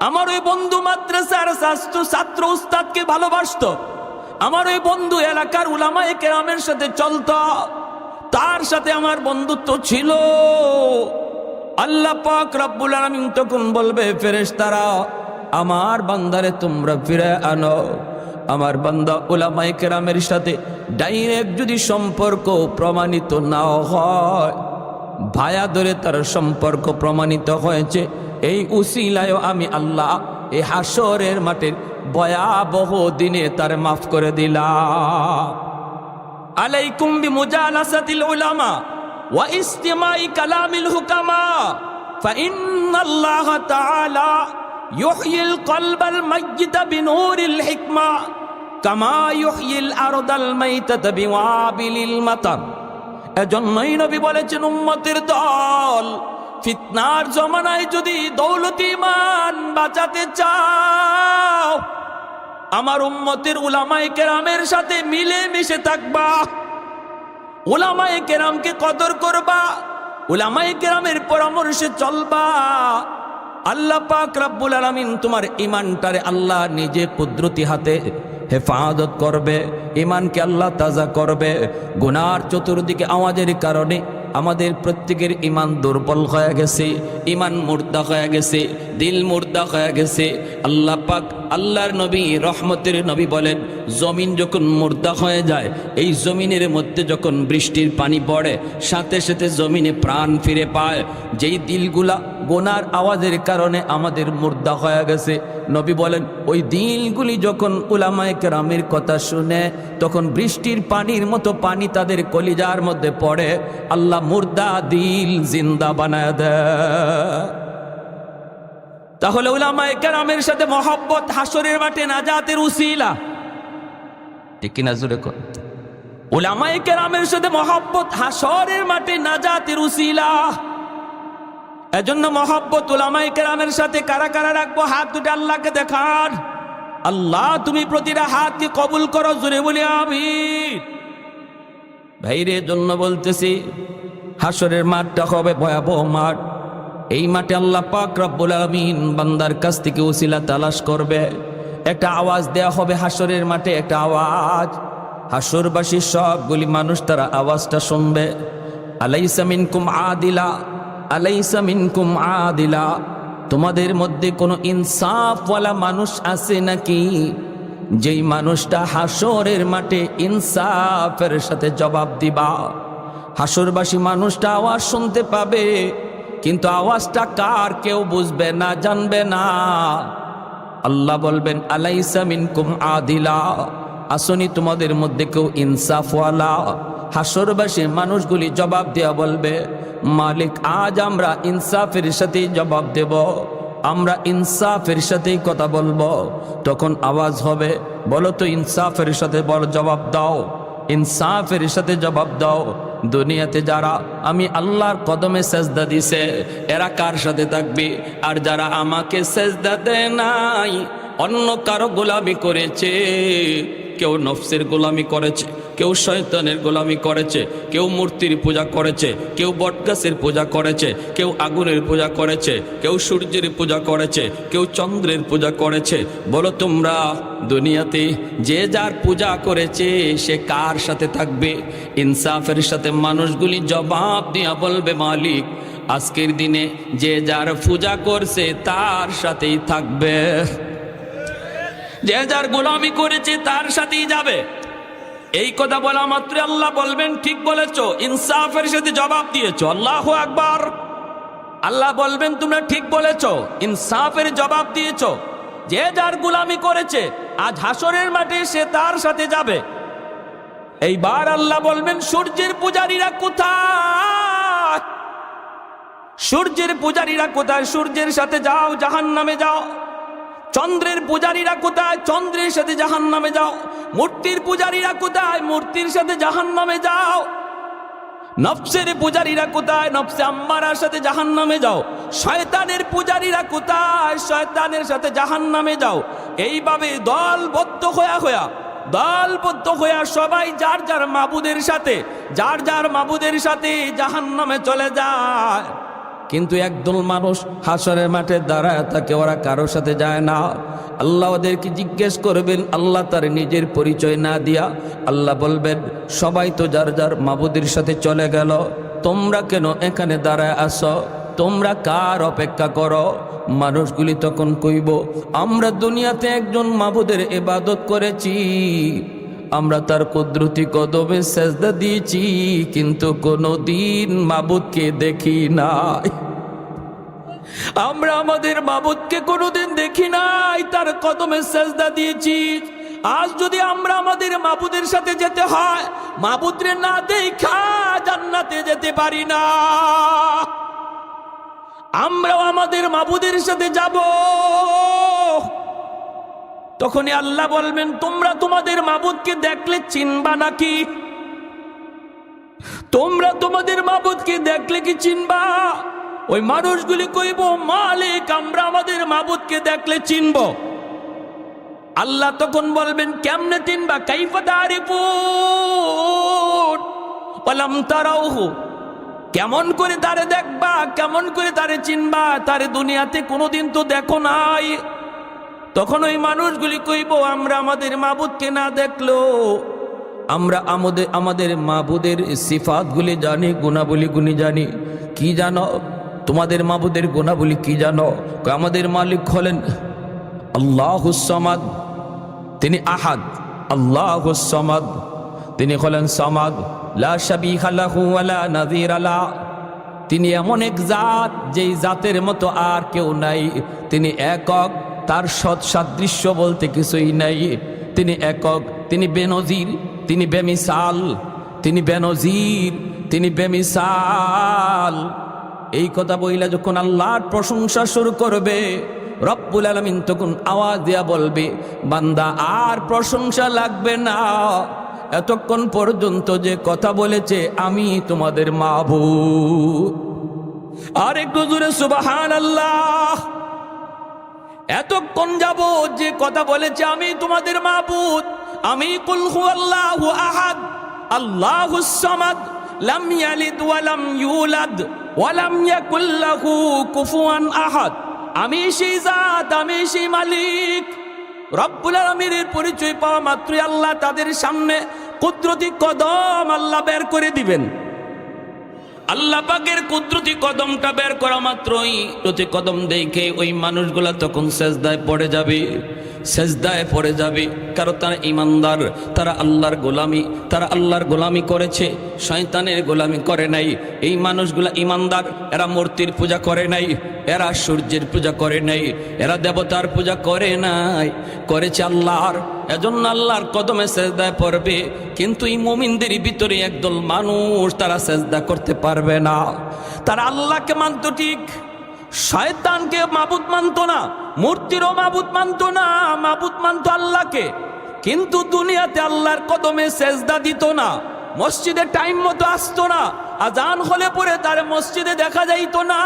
Speaker 2: আমার ওই বন্ধু মাদ্রাসার ছাত্র উস্তাদকে ভালোবাসতো, আমার ওই বন্ধু এলাকার উলামায়ে কেরামের সাথে চলতো, তার সাথে আমার বন্ধুত্ব ছিল। আল্লাহ পাক রব্বুল আলামিন তখন বলবে, ফেরেশতারা আমার বান্দারে তোমরা ফিরে আনো। আমার বান্দা উলামায়ে কেরামের সাথে ডাইরেক্ট যদি সম্পর্ক প্রমাণিত না হয়, ভায়া ধরে তার সম্পর্ক প্রমাণিত হয়েছে, এই উসিলায় আমি আল্লাহ এই হাসরের মাঠের ভয়াবহ দিনে তার মাফ করে দিলাম। আলাইকুম বিমুজালাসাতিল উলামা ওয়া ইস্তিমাই কালামিল হুকামা ফাইন্নাল্লাহা তাআলা ইউহয়িল কলবাল মাইয়িতা বিনূরিল হিকমা কামা ইউহয়িল আরদাল মাইতাতা বিওয়াবিলিল মাতার। এজন্যই নবী বলেছেন, উম্মতের দল, ফিতনার জমানায় যদি দৌলতি ঈমান বাঁচাতে চাও, আমার উম্মতের উলামায়ে কেরামের সাথে মিলে মিশে থাকবা, উলামায়ে কেরামকে কদর করবা, উলামায়ে কেরামের পরামর্শে চলবা। আল্লাহ পাক রব্বুল আলামিন তোমার ঈমানটারে আল্লাহ নিজে কুদরতি হাতে হেফাজত করবে, ঈমানকে আল্লাহ তাজা করবে। গুনার চতুর্দিকে আওয়াজের কারণে আমাদের প্রত্যেকের ঈমান দুর্বল হয়ে গেছে, ঈমান মুর্দা হয়ে গেছে, দিল মুর্দা হয়ে গেছে। আল্লাহ পাক আল্লাহর নবী রহমতের নবী বলেন, জমিন যখন মুর্দা হয়ে যায়, এই জমিনের মধ্যে যখন বৃষ্টির পানি পড়ে, সাথে সাথে জমিনে প্রাণ ফিরে পায়। যেই দিলগুলা গোনার আওয়াজের কারণে আমাদের মুর্দা হয়ে গেছে, নবী বলেন ওই দিলগুলি যখন উলামায়ে কেরামের কথা শুনে, তখন বৃষ্টির পানির মতো পানি তাদের কলিজার মধ্যে পড়ে, আল্লাহ মুর্দা দিল জিন্দা বানায় দেয়। তাহলে উলামায়ে কেরামের সাথে মহব্বত হাসরের মাঠে নাজাতের উসিলা, ঠিক কিনা জোরে কর। উলামায়ে কেরামের সাথে মহব্বত হাসরের মাঠে নাজাতের উসিলা। এজন্য মহব্বত উলামায়ে কেরামের সাথে কারা কারা রাখবো, হাত দুটো আল্লাহকে দেখান। আল্লাহ তুমি প্রতিটা হাতকে কবুল করো, জোরে বলি আমিন। ভাইরে জন্য বলতেছি, হাসরের মাঠটা হবে ভয়াবহ মাঠ। এই মাঠে আল্লাহ পাক রব্বুল আলামিন বান্দার কাছ থেকে উসিলা তালাশ করবে। একটা আওয়াজ দেয়া হবে হাসরের মাঠে, একটা আওয়াজ। হাসরবাসী সবগুলি মানুষ তারা আওয়াজটা শুনবে, আলাইসা মিনকুম আদিলা, আলাইসা মিনকুম আদিলা, তোমাদের মধ্যে কোনো ইনসাফওয়ালা মানুষ আছে নাকি? যেই মানুষটা হাসরের মাঠে ইনসাফের সাথে জবাব দিবা। হাসরবাসী মানুষটা আওয়াজ শুনতে পাবে, কিন্তু আওয়াজটা কার কেউ বুঝবে না, জানবে না। আল্লাহ বলবেন, আলাইসা মিনকুম আদিলা, আসনি তোমাদের মধ্যে কেউ ইনসাফওয়ালা? হাসরবাসী মানুষগুলি জবাব দেয়া বলবে, মালিক আজ আমরা ইনসাফের সাথে জবাব দেব, আমরা ইনসাফের সাথেই কথা বলবো। তখন আওয়াজ হবে, বলো তো ইনসাফের সাথে বল, জবাব দাও, ইনসাফের সাথে জবাব দাও। দুনিয়াতে যারা আমি আল্লাহর কদমে সেজদা দিছে, এরা কার সাথে থাকবে? আর যারা আমাকে সেজদা দেয় নাই, অন্য কারো গোলামি করেছে, কেউ নফসের গোলামি করেছে, কেউ শয়তানের গোলামি করেছে, কেউ মূর্তির পূজা করেছে, কেউ বটগাছের পূজা করেছে, কেউ আগুনের পূজা করেছে, কেউ সূর্যের পূজা করেছে, কেউ চন্দ্রের পূজা করেছে। বলো তোমরা দুনিয়াতে যে যার পূজা করেছে সে কার সাথে থাকবে? ইনসাফের সাথে মানুষগুলি জবাব দিয়া বলবে, মালিক আজকের দিনে যে যার পূজা করছে তার সাথেই থাকবে, যে যার গোলামি করেছে তার সাথেই যাবে। এই কথা বলা মাত্র আল্লাহ বলবেন, ঠিক বলেছো, ইনসাফের সাথে জবাব দিয়েছো, আল্লাহু আকবার। আল্লাহ বলবেন, তোমরা ঠিক বলেছো, ইনসাফের জবাব দিয়েছো। যে যার গোলামি করেছে আজ হাসরের মাঠে সে তার সাথে যাবে। এইবার আল্লাহ বলবেন, সূর্যের পূজারীরা কোথায়? সূর্যের পূজারীরা কোথায়? সূর্যের সাথে যাও, জাহান্নামে যাও। চন্দ্রের পূজারীরা কোথায়? চন্দ্রের সাথে জাহান্নামে যাও। মূর্তির পূজারীরা কোথায়? মূর্তির সাথে জাহান্নামে যাও। নফসের পূজারীরা কোথায়? নফসে আম্মারার সাথে জাহান্নামে যাও। শয়তানের পূজারীরা কোথায়? শয়তানের সাথে জাহান্নামে যাও। এইভাবে দলবদ্ধ হয়ে সবাই যার যার মাবুদের সাথে জাহান্নামে চলে যায়। কিন্তু একদল মানুষ হাসরের মাঠে দাঁড়ায় থাকে, ওরা কারোর সাথে যায় না। আল্লাহ ওদেরকে জিজ্ঞেস করবেন, আল্লাহ তার নিজের পরিচয় না দিয়া আল্লাহ বলবেন, সবাই তো যার যার মাবুদের সাথে চলে গেল, তোমরা কেন এখানে দাঁড়ায় আসো? তোমরা কার অপেক্ষা করো? মানুষগুলি তখন কইব, আমরা দুনিয়াতে একজন মাবুদের ইবাদত করেছি, আমরা তার কুদরতি কদমে সেজদা দিয়েছি, কিন্তু কোনোদিন মাবুদকে দেখি নাই। আমরা আমাদের মাবুদকে কোনোদিন দেখি নাই, তার কদমে সেজদা দিয়েছি। আজ যদি আমরা আমাদের মাবুদের সাথে যেতে হয়, মাবুদরে না দেখা জান্নাতে যেতে পারি না। আমরাও আমাদের মাবুদের সাথে যাব। তখনই আল্লাহ বলবেন, তোমরা তোমাদের মাবুদকে দেখলে চিনবা নাকি? তোমরা তোমাদের মাবুদকে দেখলে কি চিনবা? ওই মানুষগুলি কইব, মালিক, আমরা আমাদের মাবুদকে দেখলে চিনব। আল্লাহ তখন বলবেন, কেমনে চিনবা? কাইফা তারিফুন ওয়ালাম তারাউহু, কেমন করে তারে দেখবা, কেমন করে তারে চিনবা? তারে দুনিয়াতে কোনোদিন তো দেখো নাই। তখন ওই মানুষগুলি কইব, আমরা আমাদের মাবুদকে না দেখলো আমরা আমাদের মাবুদের সিফাতগুলি জানি, গুণাবলীগুলি জানি। কি জানো তোমাদের মাবুদের গুণাবলী? কি জানো? আমাদের মালিক হলেন আল্লাহুস সামাদ, তিনি আহাদ। আল্লাহুস সামাদ, তিনি হলেন সামাদ, লা শাবিহা লাহু ওয়ালা নাযীরা লা। তিনি এমন এক জাত, যেই জাতের মতো আর কেউ নাই। তিনি একক, তার সৎ সাদৃশ্য বলতে কিছুই নাই। তিনি একক, তিনি বেনজির, তিনি বেমিসাল, তিনি বেনজির, তিনি বেমিসাল। এই কথা বইলা যখন আল্লাহর প্রশংসা শুরু করবে, রব্বুল আলামিন তখন আওয়াজ দিয়া বলবে, বান্দা আর প্রশংসা লাগবে না, এতক্ষণ পর্যন্ত যে কথা বলেছে আমি তোমাদের মাবুদ। আর একটু জোরে সুবহানাল্লাহ। এতক্ষণ যাব যে কথা বলেছে আমি তোমাদের মাবুদ, আমি কুল হুয়াল্লাহু আহাদ আল্লাহুস সামাদ লাম ইয়ালিদ ওয়া লাম ইউলাদ ওয়া লাম ইয়াকুল লাহু কুফুয়ান আহাদ। আমি সেই জাত, আমি সেই মালিক। রব্বুল আলামিনের পরিচয় পাওয়া মাত্রই আল্লাহ তাদের সামনে কুদরতি কদম আল্লাহ বের করে দিবেন। আল্লাহ পাকের কুদরতি কদমটা বের করা মাত্রই প্রতি কদম দেখে ওই মানুষগুলা তখন সেজদায় পড়ে যাবে, সেজদায় পড়ে যাবে। কারণ তারা ইমানদার, তারা আল্লাহর গোলামি, তারা আল্লাহর গোলামি করেছে, শয়তানের গোলামি করে নাই। এই মানুষগুলা ইমানদার, এরা মূর্তির পূজা করে নাই, এরা সূর্যের পূজা করে নাই, এরা দেবতার পূজা করে নাই, করেছে আল্লাহর। এজন্য আল্লাহর কদমে সেজদায় পড়বে। কিন্তু এই মুমিনদের ভিতরে একদল মানুষ, তারা সেজদা করতে পারবে না। তারা আল্লাহকে মানত ঠিক, শয়তানকে মাবুদ মানত না, মূর্তিরও মাবুদ মানত না, মাবুদ মানত আল্লাহকে। কিন্তু দুনিয়াতে আল্লাহর কদমে সেজদা দিত না, মসজিদে টাইম মতো আসতো না, আজান হলে পরে তার মসজিদে দেখা যাইত না।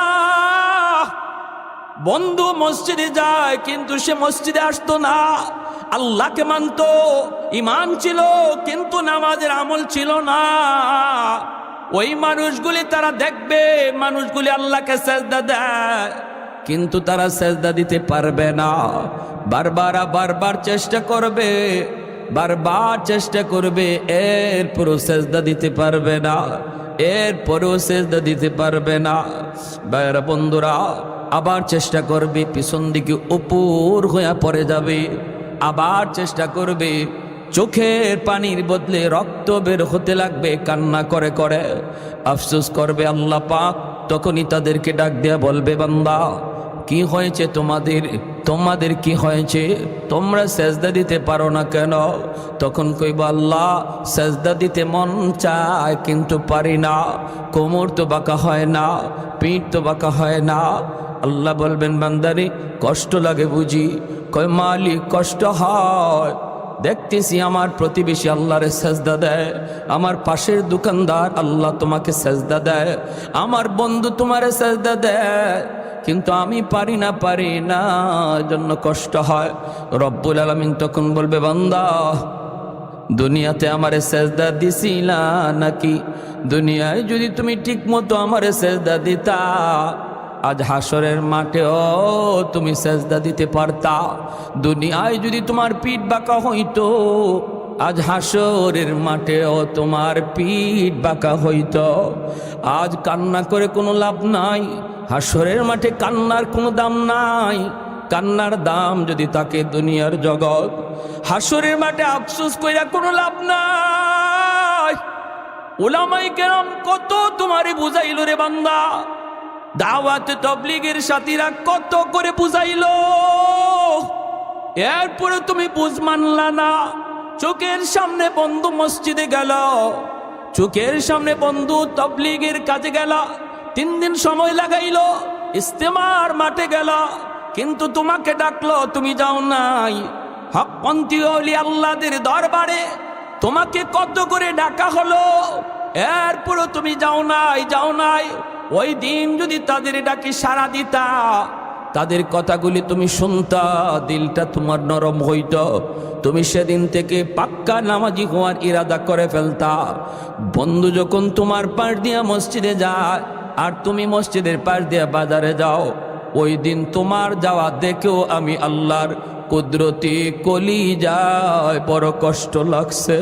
Speaker 2: বন্ধু মসজিদে যায় কিন্তু সে মসজিদে আসতো না। আল্লাহকে মানত, ঈমান ছিল কিন্তু নামাজের আমল ছিল না। ওই মানুষগুলি তারা দেখবে, মানুষগুলি আল্লাহকে সেজদা দেয়, কিন্তু তারা সেজদা দিতে পারবে না। বারবার চেষ্টা করবে, বারবার চেষ্টা করবে, এরপরও সেজদা দিতে পারবে না, এরপরও সেজদা দিতে পারবে না। ভাইরা বন্ধুরা, আবার চেষ্টা করবে, পিছন দিকে উপর হয়ে পড়ে যাবে। আবার চেষ্টা করবে, চোখের পানির বদলে রক্ত বের হতে লাগবে, কান্না করে করে আফসোস করবে। আল্লাহ পাক তখনই তাদেরকে ডাক দেয়া বলবে, বান্দা কি হয়েছে তোমাদের, তোমাদের কি হয়েছে, তোমরা সেজদা দিতে পারো না কেন? তখন কইব, আল্লাহ সেজদা দিতে মন চায় কিন্তু পারি না, কোমর তো বাঁকা হয় না, পিঠ তো বাঁকা হয় না। আল্লাহ বলবেন, বান্দারে কষ্ট লাগে বুঝি? কয়, মালিক কষ্ট হয়, দেখতেছি আমার প্রতিবেশী আল্লাহরে সেজদা দেয়, আমার পাশের দোকানদার আল্লাহ তোমাকে সেজদা দেয়, আমার বন্ধু তোমারে সেজদা দেয়, কিন্তু আমি পারি না, জন্য কষ্ট হয়। রব্বুল আলামিন তখন বলবে, বান্দা দুনিয়াতে আমারে সেজদা দিছিলা নাকি? দুনিয়ায় যদি তুমি ঠিক মতো আমারে সেজদা দিতা, আজ হাসরের মাঠেও তুমি সেজদা দিতে পারতা। দুনিয়ায় যদি তোমার পিঠ বাঁকা হইতো, আজ হাসরের মাঠেও তোমার পিঠ বাঁকা হইতো। আজ কান্না করে কোনো লাভ নাই, হাসরের মাঠে কান্নার কোনো দাম নাই। কান্নার দাম যদি তাকে দুনিয়ার জগৎ, হাসরের মাঠে আফসোস কইরা কোনো লাভ নাই। উলামায়ে কেরাম কত তোমারে বুঝাইল রে বান্দা, দাওয়াত তাবলীগের সাথীরা কত করে বুঝাইলো, এরপরে তুমি বুঝ মানলা না। চোখের সামনে বন্ধু মসজিদে গেল, চোখের সামনে বন্ধু তাবলীগের কাজে গেল, 3 দিন সময় লাগাইলো, ইস্তেমার মাঠে গেল, কিন্তু তোমাকে ডাকলো তুমি যাও নাই। হকপন্থী ওলি আল্লাহদের দরবারে তোমাকে কত করে ডাকা হলো, এরপরও তুমি যাও নাই। ওই দিন যদি তাদের ডাকে সাড়া দিতা, তাদের কথাগুলি তুমি শুনতা, দিলটা তোমার নরম হইত, তুমি সেদিন থেকে পাক্কা নামাজি হওয়ার ইরাদা করে ফেলতা। বন্ধু যখন তোমার পাশ দিয়া মসজিদে যায় আর তুমি মসজিদের পাশ দিয়া বাজারে যাও, ওই দিন তোমার যাওয়া দেখেও আমি আল্লাহর কুদরতি কলিজায় বড় কষ্ট লাগছে।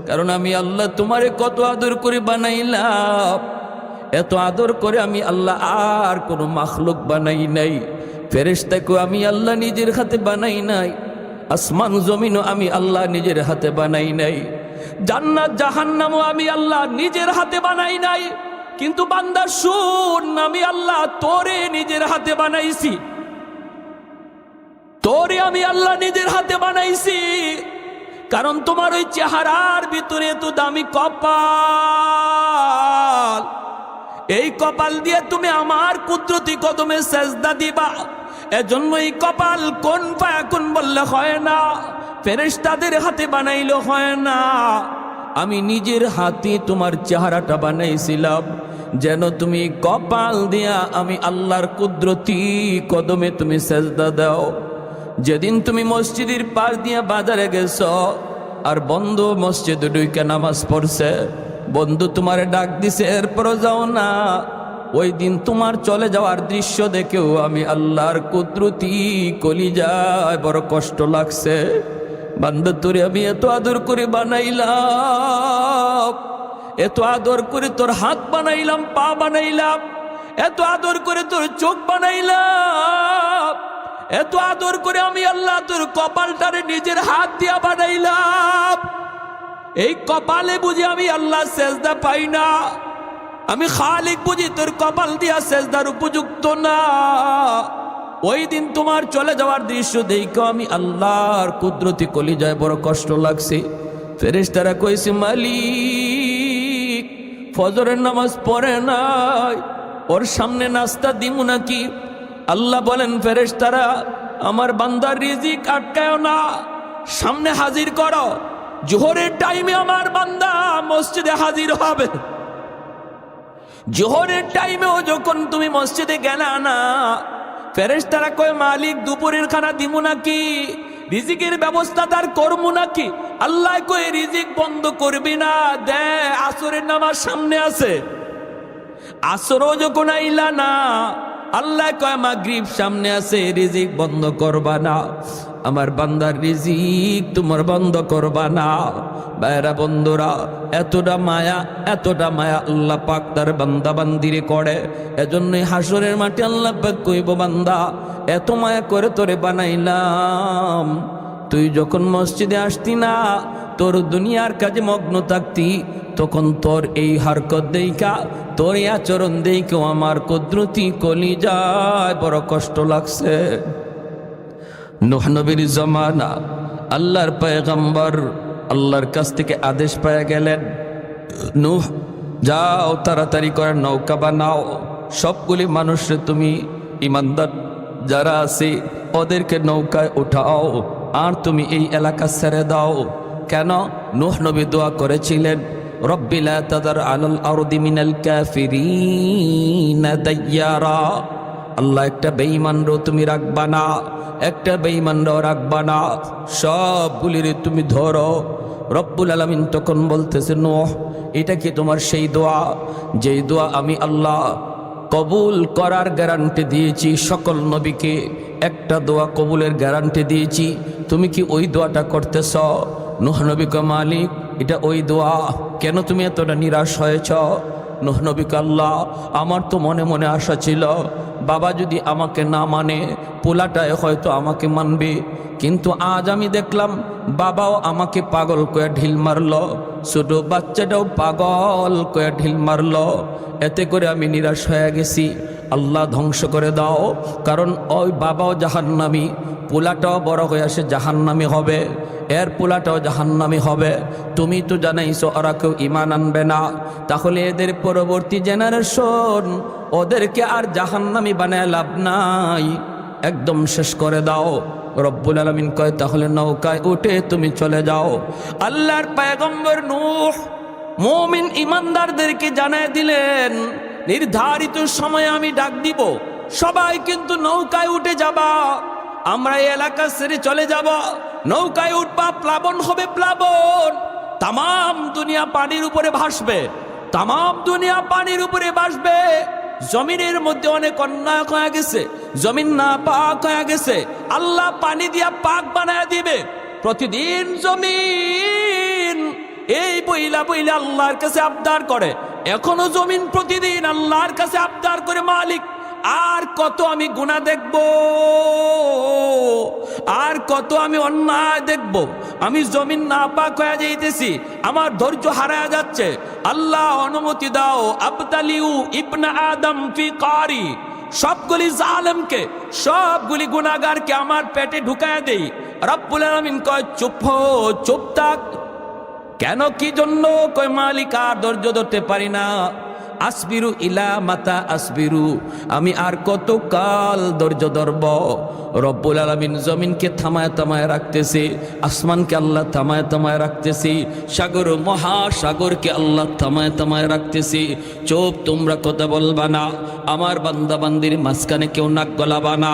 Speaker 2: কারণ আমি আল্লাহ তোমারে কত আদর করে বানাইলাম, এত আদর করে আমি আল্লাহ আর কোনো মাখলুক বানাই নাই। ফেরেশতাকেও আমি আল্লাহ নিজের হাতে বানাই নাই, আসমান জমিনও আমি আল্লাহ নিজের হাতে বানাই নাই, জান্নাত জাহান্নামও আমি আল্লাহ নিজের হাতে বানাই নাই। কিন্তু বান্দা শুন, আমি আল্লাহ তোরে নিজের হাতে বানাইছি, তোরে আমি আল্লাহ নিজের হাতে বানাইছি। কারণ তোমার ওই চেহারার ভিতরে তো দামি কপাল, এই কপাল দিয়ে তুমি আমার কুদরতি কদমে সেজদা দিবা। এজন্য এই কপাল কোন ফায়াকুন বললে হয় না, ফেরেশতাদের হাতে বানাইলে হয় না। আমি নিজের হাতে তোমার চেহারাটা বানাইছিলাম যেন তুমি কপাল দিয়া আমি আল্লাহর কুদরতি কদমে তুমি সেজদা দাও। যেদিন তুমি মসজিদের পাশ দিয়া বাজারে গেছ আর বন্ধু মসজিদে ঢুকে নামাজ পড়ছে, বন্ধু তোমারে ডাক দিছে, এরপরও যাও না, ওই দিন তোমার চলে যাওয়ার দৃশ্য দেখেও আমি আল্লাহর কুদরতি কলিজায় বড় কষ্ট লাগছে। বান্দা তোরে আমি এত আদর করে বানাইলাম, এত আদর করে তোর হাত বানাইলাম, পা বানাইলাম, এত আদর করে তোর চোখ বানাইলাম, এত আদর করে আমি আল্লাহ তোর কপালটারে নিজের হাত দিয়া বানাইলাম। এই কপালে বুঝি আমি আল্লাহ সেজদা পাই না, আমি খালিক বুঝি তোর কপাল দিয়া সেজদার উপযুক্ত না। ওই দিন তোমার চলে যাওয়ার দৃশ্য দেখো আমি আল্লাহর কুদরতি কলিজায় বড় কষ্ট লাগছে। ফেরেশতারা কইছে, মালিক ফজরের নামাজ পড়ে নাই, ওর সামনে নাস্তা দিমু নাকি? আল্লাহ বলেন, ফেরেশতারা আমার বান্দার রিজিক আটকায় না, সামনে হাজির করো। জোহরের টাইমে আমার বান্দা মসজিদে হাজির হবে, জোহরের টাইমেও যখন তুমি মসজিদে গেলা না, ফেরেশতারা কয় মালিক দুপুরের খানা দিমু নাকি, রিজিকের ব্যবস্থা তার করবো নাকি? আল্লাহ কয় রিজিক বন্ধ করবি না, দে আসরের নামাজ সামনে আছে, আসরও যখন আইলা না, আল্লাহ কয় মাগরিব সামনে আছে, রিজিক বন্ধ করবা না। আমার বান্দার রিজিক তোমার বন্ধ করবা না। বাইরা বন্ধুরা, এতটা মায়া আল্লাহ পাক তার বান্দা বান্দিরে করে। এজন্যই হাসরের মাঠে আল্লাহ পাক কইব, বান্দা এত মায়া করে তোরে বানাইলাম, তুই যখন মসজিদে আসতি না, তোর দুনিয়ার কাজে মগ্ন থাকতি, তখন তোর এই হরকত দেইখা, তোর এই আচরণ দেইকেও আমার কুদরতি কলিজায় বড় কষ্ট লাগছে। নূহ নবীর জামানা, আল্লাহর পয়গম্বর আল্লাহর কাছ থেকে আদেশ পেয়ে গেলেন, নূহ যাও তাড়াতাড়ি করে নৌকা বানাও, সবগুলি মানুষরে তুমি ইমানদার যারা আছে ওদেরকে নৌকায় উঠাও, আর তুমি এই এলাকা ছেড়ে দাও। কেন? নূহ নবী দোয়া করেছিলেন, রব্বি লা তাদার আলাল আরদি মিনাল কাফিরিনা দাইয়ারা, আল্লাহ একটা বেঈমানরও তুমি রাখবা না, একটা বেঈমানরাও রাখবা না, সবগুলিরে তুমি ধরো। রব্বুল আলামিন তখন বলতেছে, নূহ এটা কি তোমার সেই দোয়া যেই দোয়া আমি আল্লাহ কবুল করার গ্যারান্টি দিয়েছি সকল নবীকে? একটা দোয়া কবুলের গ্যারান্টি দিয়েছি, তুমি কি ওই দোয়াটা করতেছ? নূহ নবী কয়, মালিক এটা ওই দোয়া, কেন তুমি এতটা নিরাশ হয়েছ? নূহ নবীকে, আল্লাহ আমার তো মনে মনে আশা ছিল বাবা যদি আমাকে না মানে পোলাটায় হয়তো আমাকে মানবে, কিন্তু আজ আমি দেখলাম বাবাও আমাকে পাগল করে ঢিল মারল, ছোট বাচ্চাটাও পাগল করে ঢিল মারল। এতে করে আমি নিরাশ হয়ে গেছি। আল্লাহ ধ্বংস করে দাও, কারণ ওই বাবাও জাহান্নামী, পোলাটাও বড় হয়ে আসে জাহান্নামী হবে, এর পোলাটাও জাহান্নামী হবে। তুমি তো জানাইছো ওরা কেউ ঈমান আনবে না, তাহলে এদের পরবর্তী জেনারেশন ওদেরকে আর জাহান্নামী বানায় লাভ নাই, একদম শেষ করে দাও। রব্বুল আলামিন কয় তাহলে নৌকায় উঠে তুমি চলে যাও। আল্লাহর পয়গম্বর নূহ মুমিন ইমানদারদেরকে জানায় দিলেন, নির্ধারিত সময়ে আমি ডাক দিব, সবাই কিন্তু নৌকায় উঠে যাবা, আমরা এই এলাকা ছেড়ে চলে যাব। নৌকায় উঠবা, প্লাবন হবে, প্লাবন, তামাম দুনিয়া পানির উপরে ভাসবে, তামাম দুনিয়া পানির উপরে ভাসবে। জমিনের মধ্যে অনেক অন্যায় হয়ে গেছে, জমিন না পাক হয়ে গেছে, আল্লাহ পানি দিয়া পাক বানায় দিবে। প্রতিদিন জমিন এই বইলা বইলা আল্লাহর কাছে আবদার করে, এখনো জমিন প্রতিদিন আল্লাহর কাছে আবদার করে, মালিক আর কত আমি গুনাহ দেখব, আর কত আমি অন্যায় দেখব, আমি জমিন না পাক হয়ে যাইতেছি, আমার ধৈর্য হারায় যাচ্ছে, আল্লাহ অনুমতি দাও। আবতালিউ ইবনা আদম ফি কারি, সবগুলি জালেমকে, সবগুলি গুনাহগারকে আমার পেটে ঢুকায় দেই। রব্বুল আলামিন কয় চুপ হো, চুপ থাক। কেন, কি জন্য? কয় মালিক আর ধৈর্য ধরতে পারি না। আসবিরু ইলা মাতা আসবিরু, আমি আর কত কাল ধৈর্য ধরব? রব্বুল আলামিন জমিনকে থামায় থামায় রাখতেছে, আসমানকে আল্লাহ থামায় থামায় রাখতেছে, সাগর মহাসাগরকে আল্লাহ থামায় থামায় রাখতেছে। চুপ, তোমরা কথা বলবা না, আমার বান্দা বান্দির মাঝখানে কেউ নাক গলাবা না।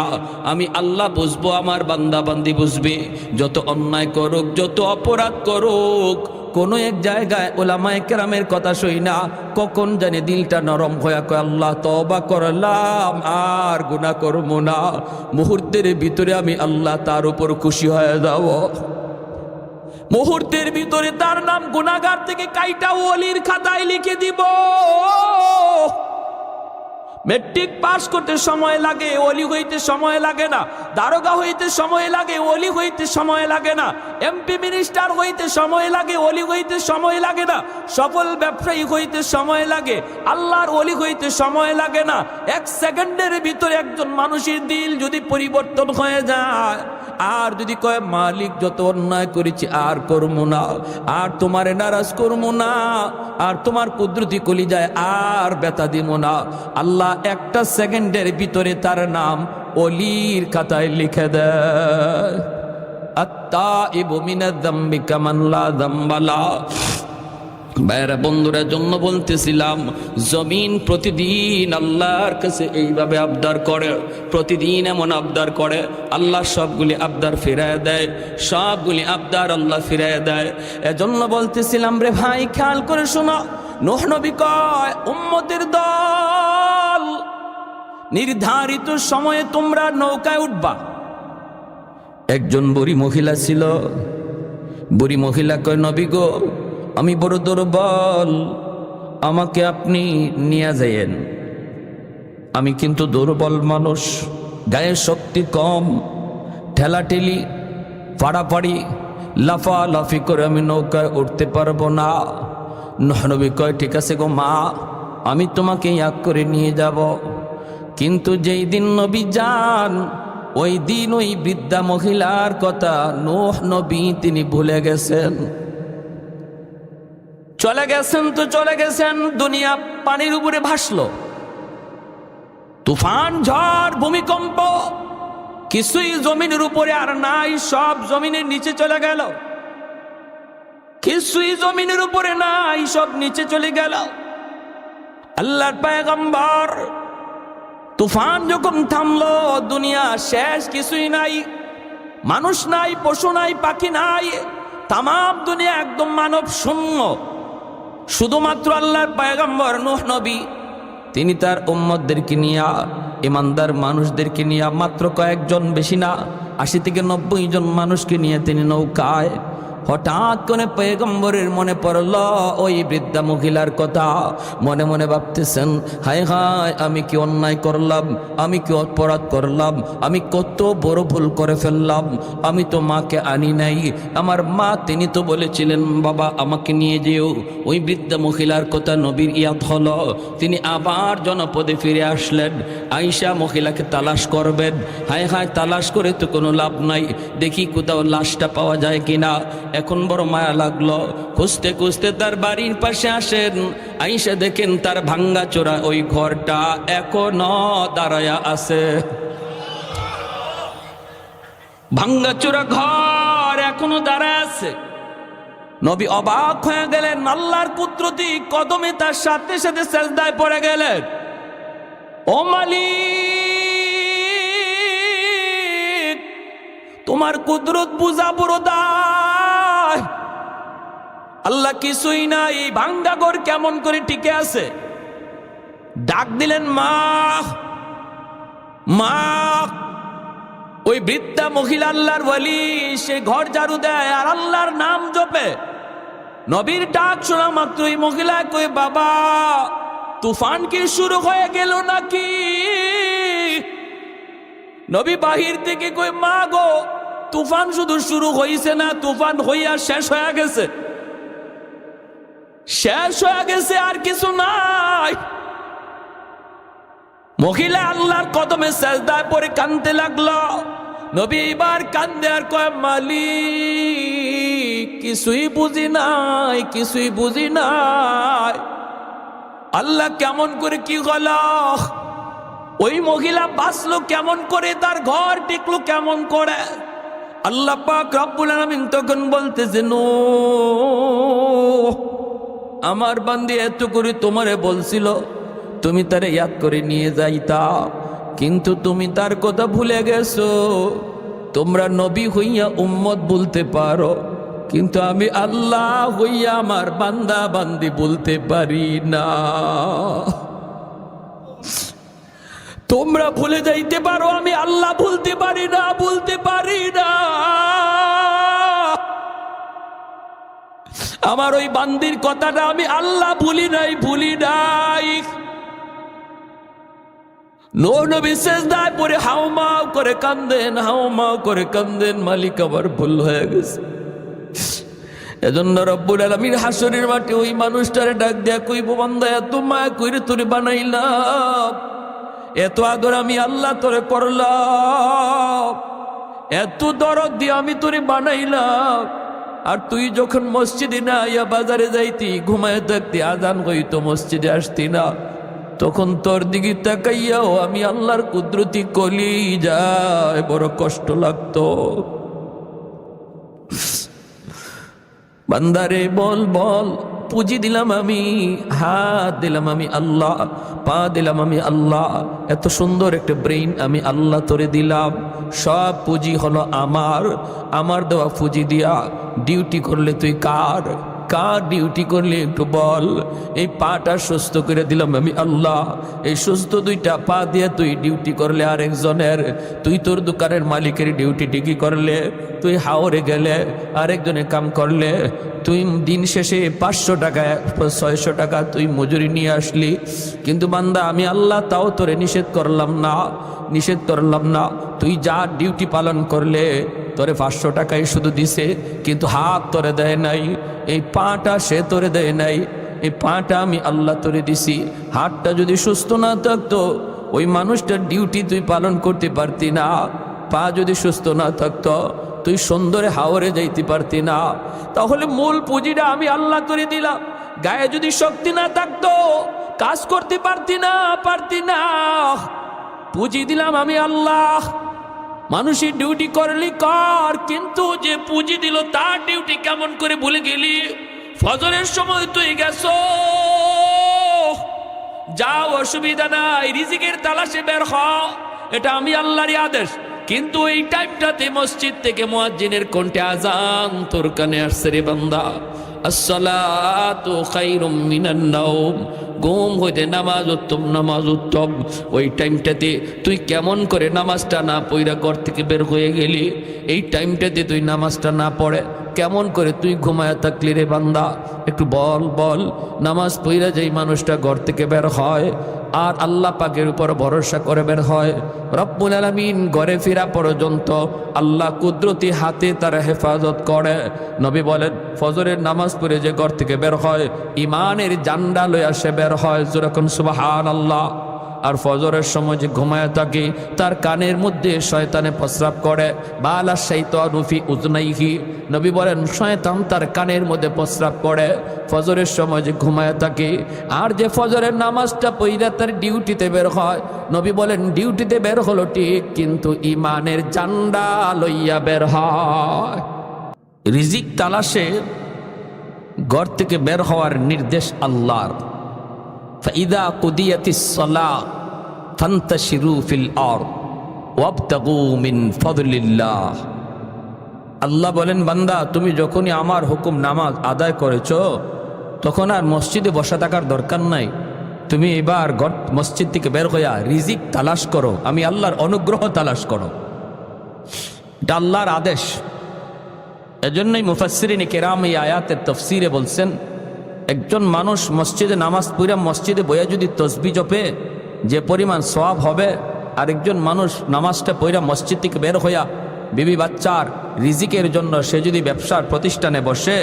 Speaker 2: আমি আল্লাহ বুঝবো, আমার বান্দা বান্দি বুঝবে। যত অন্যায় করুক, যত অপরাধ করুক, কোন এক জায়গায় ওলামায়ে কেরামের কথা শুই না, কখন জানি দিলটা নরম হয়ে কয় আল্লাহ তওবা করলাম, আর গুনাহ করব না। মুহূর্তের ভিতরে আমি আল্লাহ তার উপর খুশি হয়ে যাব, মুহূর্তের ভিতরে তার নাম গুনাহগার থেকে কাইটা ওলির খাতায় লিখে দিব। মেট্রিক পাস করতে সময় লাগে, ওলি হইতে সময় লাগে না। দারোগা হইতে সময় লাগে, ওলি হইতে সময় লাগে না। এমপি মিনিস্টার হইতে সময় লাগে, ওলি হইতে সময় লাগে না। সফল ব্যবসায়ী হইতে সময় লাগে, আল্লাহর ওলি হইতে সময় লাগে না। এক সেকেন্ডের ভিতরে একজন মানুষের দিল যদি পরিবর্তন হয়ে যায়, আর যদি কয় মালিক যত অন্যায় করেছি আর করবো না, আর তোমারে নারাজ করবো না, আর তোমার কুদরতি কলিজায় আর ব্যথা দিব না, আল্লাহ একটা সেকেন্ডের ভিতরে তার নাম ওলির খাতায় লিখে দেয়। আত্তাইবু মিনাজ যামবি কামান লা যামবা লা। ভাইরা বন্ধুরা, জন্য বলতেছিলাম, জমিন প্রতিদিন আল্লাহর কাছে এইভাবে আবদার করে, প্রতিদিন এমন আবদার করে, আল্লাহ সবগুলি আবদার ফিরায় দেয়, সবগুলি আবদার আল্লাহ ফিরায় দেয়। এজন্য বলতেছিলাম রে ভাই, খেয়াল করে শোনো। নূহ নবী কয়, উম্মতের দল, নির্ধারিত সময়ে তোমরা নৌকায় উঠবা। একজন বুড়ি মহিলা ছিল, বুড়ি মহিলা কয় নবী গো, আমি বড় দুর্বল, আমাকে আপনি নিয়ে যাইয়েন, আমি কিন্তু দুর্বল মানুষ, গায়ে শক্তি কম, ঠেলাঠেলি পাড়াপাড়ি লাফালাফি করে আমি নৌকায় উঠতে পারবো না। নূহ নবী কয় ঠিক আছে গো মা, আমি তোমাকে ইয়াক করে নিয়ে যাব। কিন্তু যেই দিন নবী যান, ওই দিন ওই বৃদ্ধা মহিলার কথা নূহ নবী তিনি ভুলে গেছেন। চলে গেছেন তো চলে গেছেন, দুনিয়া পানির উপরে ভাসলো, তুফান, ঝড়, ভূমিকম্প, কিছুই জমিনের উপরে আর নাই, সব জমিনের নিচে চলে গেল। কিছুই জমিনের উপরে নাই, সব নিচে চলে গেল। আল্লাহর পয়গম্বর, তুফান যখন থামলো, দুনিয়া শেষ, কিছুই নাই, মানুষ নাই, পশু নাই, পাখি নাই, তামাম দুনিয়া একদম মানব শূন্য। শুধুমাত্র আল্লাহর পয়গম্বর নূহ নবী, তিনি তার উম্মতদেরকে নিয়ে, ইমানদার মানুষদেরকে নিয়ে, মাত্র কয়েকজন, বেশি না, 80 থেকে 90 জন মানুষকে নিয়ে তিনি নৌকায় হঠাৎ করে পয়গম্বরের মনে পড়ল ওই বৃদ্ধা মহিলার কথা। মনে মনে ভাবতেছেন, হায় হায়, আমি কি অন্যায় করলাম, আমি কি অপরাধ করলাম, আমি কত বড় ভুল করে ফেললাম। আমি তো মাকে আনি নাই, আমার মা তিনি তো বলেছিলেন বাবা আমাকে নিয়ে যেও। ওই বৃদ্ধা মহিলার কথা নবীর ইয়াদ হলো। তিনি আবার জনপদে ফিরে আসলেন। আয়েশা মহিলাকে তালাশ করবেন। হায় হায়, তালাশ করে তো কোনো লাভ নাই, দেখি কোথাও লাশটা পাওয়া যায় কিনা। এখন বড় মায়া লাগলো। খুঁজতে খুঁজতে তার বাড়ির পাশে আসেন। আয়েশা দেখেন তার ভাঙ্গা চোরা ওই ঘরটা এখনো দাঁড়ায়া আছে। ভাঙ্গা চোরা ঘর এখনো দাঁড়ায় আছে। নবী অবাক হয়ে গেলেন। আল্লাহর কুদরতি কদমে তার সাথে সাথে সেজদায় পড়ে গেলেন। ও মালিক, তোমার কুদরত বুঝা বড় দায়। আল্লাহ কিছুই নাই, ভাঙ্গা ঘর কেমন করে টিকে আছে। ডাক দিলেন মা, মা। ওই বৃদ্ধা মহিলা আল্লাহর ওয়ালি, সে ঘর ঝাড়ু দেয় আর আল্লাহর নাম জপে। নবীর ডাক শোনা মাত্রই মহিলা কই, বাবা তুফান কি শুরু হয়ে গেল নাকি? নবী বাহির থেকে কই, মা গো, তুফান শুধু শুরু হইছে না, তুফান হইয়া শেষ হয়ে গেছে, শেষ হয়ে গেছে, আর কিছু নাই। মহিলা আল্লাহর কদমে সেজদায় পড়ে কাঁদতে লাগলো। নবী এবার কান্দে আর কয়, মালিক কিছুই বুঝি নাই, কিছুই বুঝি নাই। আল্লাহ কেমন করে কি হলো? ওই মহিলা বাঁচলো কেমন করে? তার ঘর টিকলো কেমন করে? আল্লাহ পাক রব্বুল আলামিন তখন বলতেছে, নূহ, আমার বান্দি এত করে তোমারে বলছিল তুমি তারে ইয়াদ করে নিয়ে যাইতা, কিন্তু তুমি তার কথা ভুলে গেছো। তোমরা নবী হইয়া উম্মত বলতে পারো, কিন্তু আমি আল্লাহ হইয়া আমার বান্দা বান্দি বলতে পারি না। তোমরা ভুলে যাইতে পারো, আমি আল্লাহ ভুলতে পারি না, বলতে পারি না। আমার ওই বান্দির কথাটা আমি আল্লাহ ভুলি নাই, ভুলি নাই। নবী সেজদায় পড়ে হাউমাউ করে কান্দেন, হাউমাউ করে কান্দেন, মালিক আবার ভুল হয়ে গেছে। এজন্য রব্বুল আলামিন হাসরের মাঠে ওই মানুষটারে ডাক দেয়া কইব, বান্দা এত মায়া কইরে তোরে বানাইলাম, এত আদর আমি আল্লাহ তোরে করলাম, এত দরদ দিয়ে আমি তোরে বানাইলাম, আর তুই যখন মসজিদে না আইয়া বাজারে যাইতি, ঘুমায় থাকতি, আজান হইতো, মসজিদে আসতি না, তখন তোর দিকে তাকাইয়াও আমি আল্লাহর কুদরতি কলি যায় বড় কষ্ট লাগতো। বান্দারে বল বল, পুঁজি দিলাম আমি, হাত দিলাম আমি আল্লাহ, পা দিলাম আমি আল্লাহ, এত সুন্দর একটা ব্রেইন আমি আল্লাহ তোরে দিলাম, সব পুঁজি হলো আমার। আমার দেওয়া পুঁজি দিয়া ডিউটি করলে তুই কার কার ডিউটি করলে একটু বল। এই পাটা সুস্থ করে দিলাম আমি আল্লাহ, এই সুস্থ দুইটা পা দিয়ে তুই ডিউটি করলে আরেকজনের, তুই তোর দোকানের মালিকের ডিউটি ঠিকই করলে, তুই হাওরে গেলে আরেকজনে কাম করলে, তুই দিন শেষে 500 টাকা 600 টাকা তুই মজুরি নিয়ে আসলি, কিন্তু বান্দা আমি আল্লাহ তাও তোরে নিষেধ করলাম না, নিষেধ করলাম না। তুই যা ডিউটি পালন করলে তোরে 500 টাকাই শুধু দিছে, কিন্তু হাত তোরে দেয় নাই, এই পাটা সে তোরে দেয় নাই, এই পাটা আমি আল্লাহ তোরে দিছি। হাতটা যদি সুস্থ না থাকতো ওই মানুষটার ডিউটি তুই পালন করতে পারতি না, পা যদি সুস্থ না থাকতো তুই সুন্দরে হাওরে যাইতে পারতি না। তাহলে মূল পুঁজিটা আমি আল্লাহ করে দিলাম। গায়ে যদি শক্তি না থাকতো কাজ করতে পারতি না, পুঁজি দিলাম আমি আল্লাহ। মানুষের ডিউটি করলি কর, কিন্তু যে পুঁজি দিল তার ডিউটি কেমন করে ভুলে গেলি? ফজরের সময় তুই গেছো, যাও, অসুবিধা নাই, রিজিকের তালাশে বের হ, এটা আমি আল্লাহরই আদেশ। কিন্তু এই টাইমটাতে মসজিদ থেকে মুয়াজ্জিনের কণ্ঠে আজান তোর কানে আসছে রে বান্দা, আসসালাতু খায়রুম মিনান নাওম, ঘুম হইতে নামাজ উত্তম, নামাজ উত্তম। ওই টাইমটাতে তুই কেমন করে নামাজটা না পড়া ঘর থেকে বের হয়ে গেলি? এই টাইমটাতে তুই নামাজটা না পড়ে কেমন করে তুই ঘুমায় থাকলি রে বান্দা, একটু বল বল। নামাজ পড়া যেই মানুষটা ঘর থেকে বের হয় আর আল্লাহ পাকের উপর ভরসা করে বের হয়, রব্বুল আলামিন ঘরে ফেরা পর্যন্ত আল্লাহ কুদরতি হাতে তার হেফাজত করে। নবী বলেন ফজরের নামাজ পড়ে যে ঘর থেকে বের হয় ইমানের জান্ডা লইয়া সে বের হয়, যেরকম সুবহানাল্লাহ। আর ফজরের সময় যে ঘুমায় থাকে তার কানের মধ্যে শয়তানে প্রস্রাব করে, বালা শাইতানু ফি উযনাইহি, নবী বলেন শয়তান তার কানের মধ্যে প্রস্রাব করে ফজরের সময় যে ঘুমায় থাকে। আর যে ফজরের নামাজটা পড়া তার ডিউটিতে বের হয়, নবী বলেন ডিউটিতে বের হলো ঠিক কিন্তু ইমানের জান্ডা লইয়া বের হয়। রিজিক তালাশে ঘর থেকে বের হওয়ার নির্দেশ আল্লাহর। ফাইদা কুদিয়াতিস সালাহ ফান্তাশিরু ফিল আরদ ওয়াবতাগু মিন ফাদলিল্লাহ। আল্লাহ বলেন বান্দা তুমি যখনই আমার হুকুম নামাজ আদায় করেছো তখন আর মসজিদে বসা থাকার দরকার নাই, তুমি এবার ঘর মসজিদ থেকে বের হইয়া রিজিক তালাশ করো, আমি আল্লাহর অনুগ্রহ তালাশ করো। এটা আল্লাহর আদেশ। এজন্যই মুফাসসিরিন কেরাম এই আয়াতের তাফসীরে বলছেন একজন মানুষ মসজিদে নামাজ পড়া মসজিদে বইয়া যদি তসবিহ জপে যে পরিমাণ সওয়াব হবে, আরেকজন মানুষ নামাজটা পড়া মসজিদ থেকে বের হইয়া বিবি বাচ্চার রিজিকের জন্য সে যদি ব্যবসার প্রতিষ্ঠানে বসে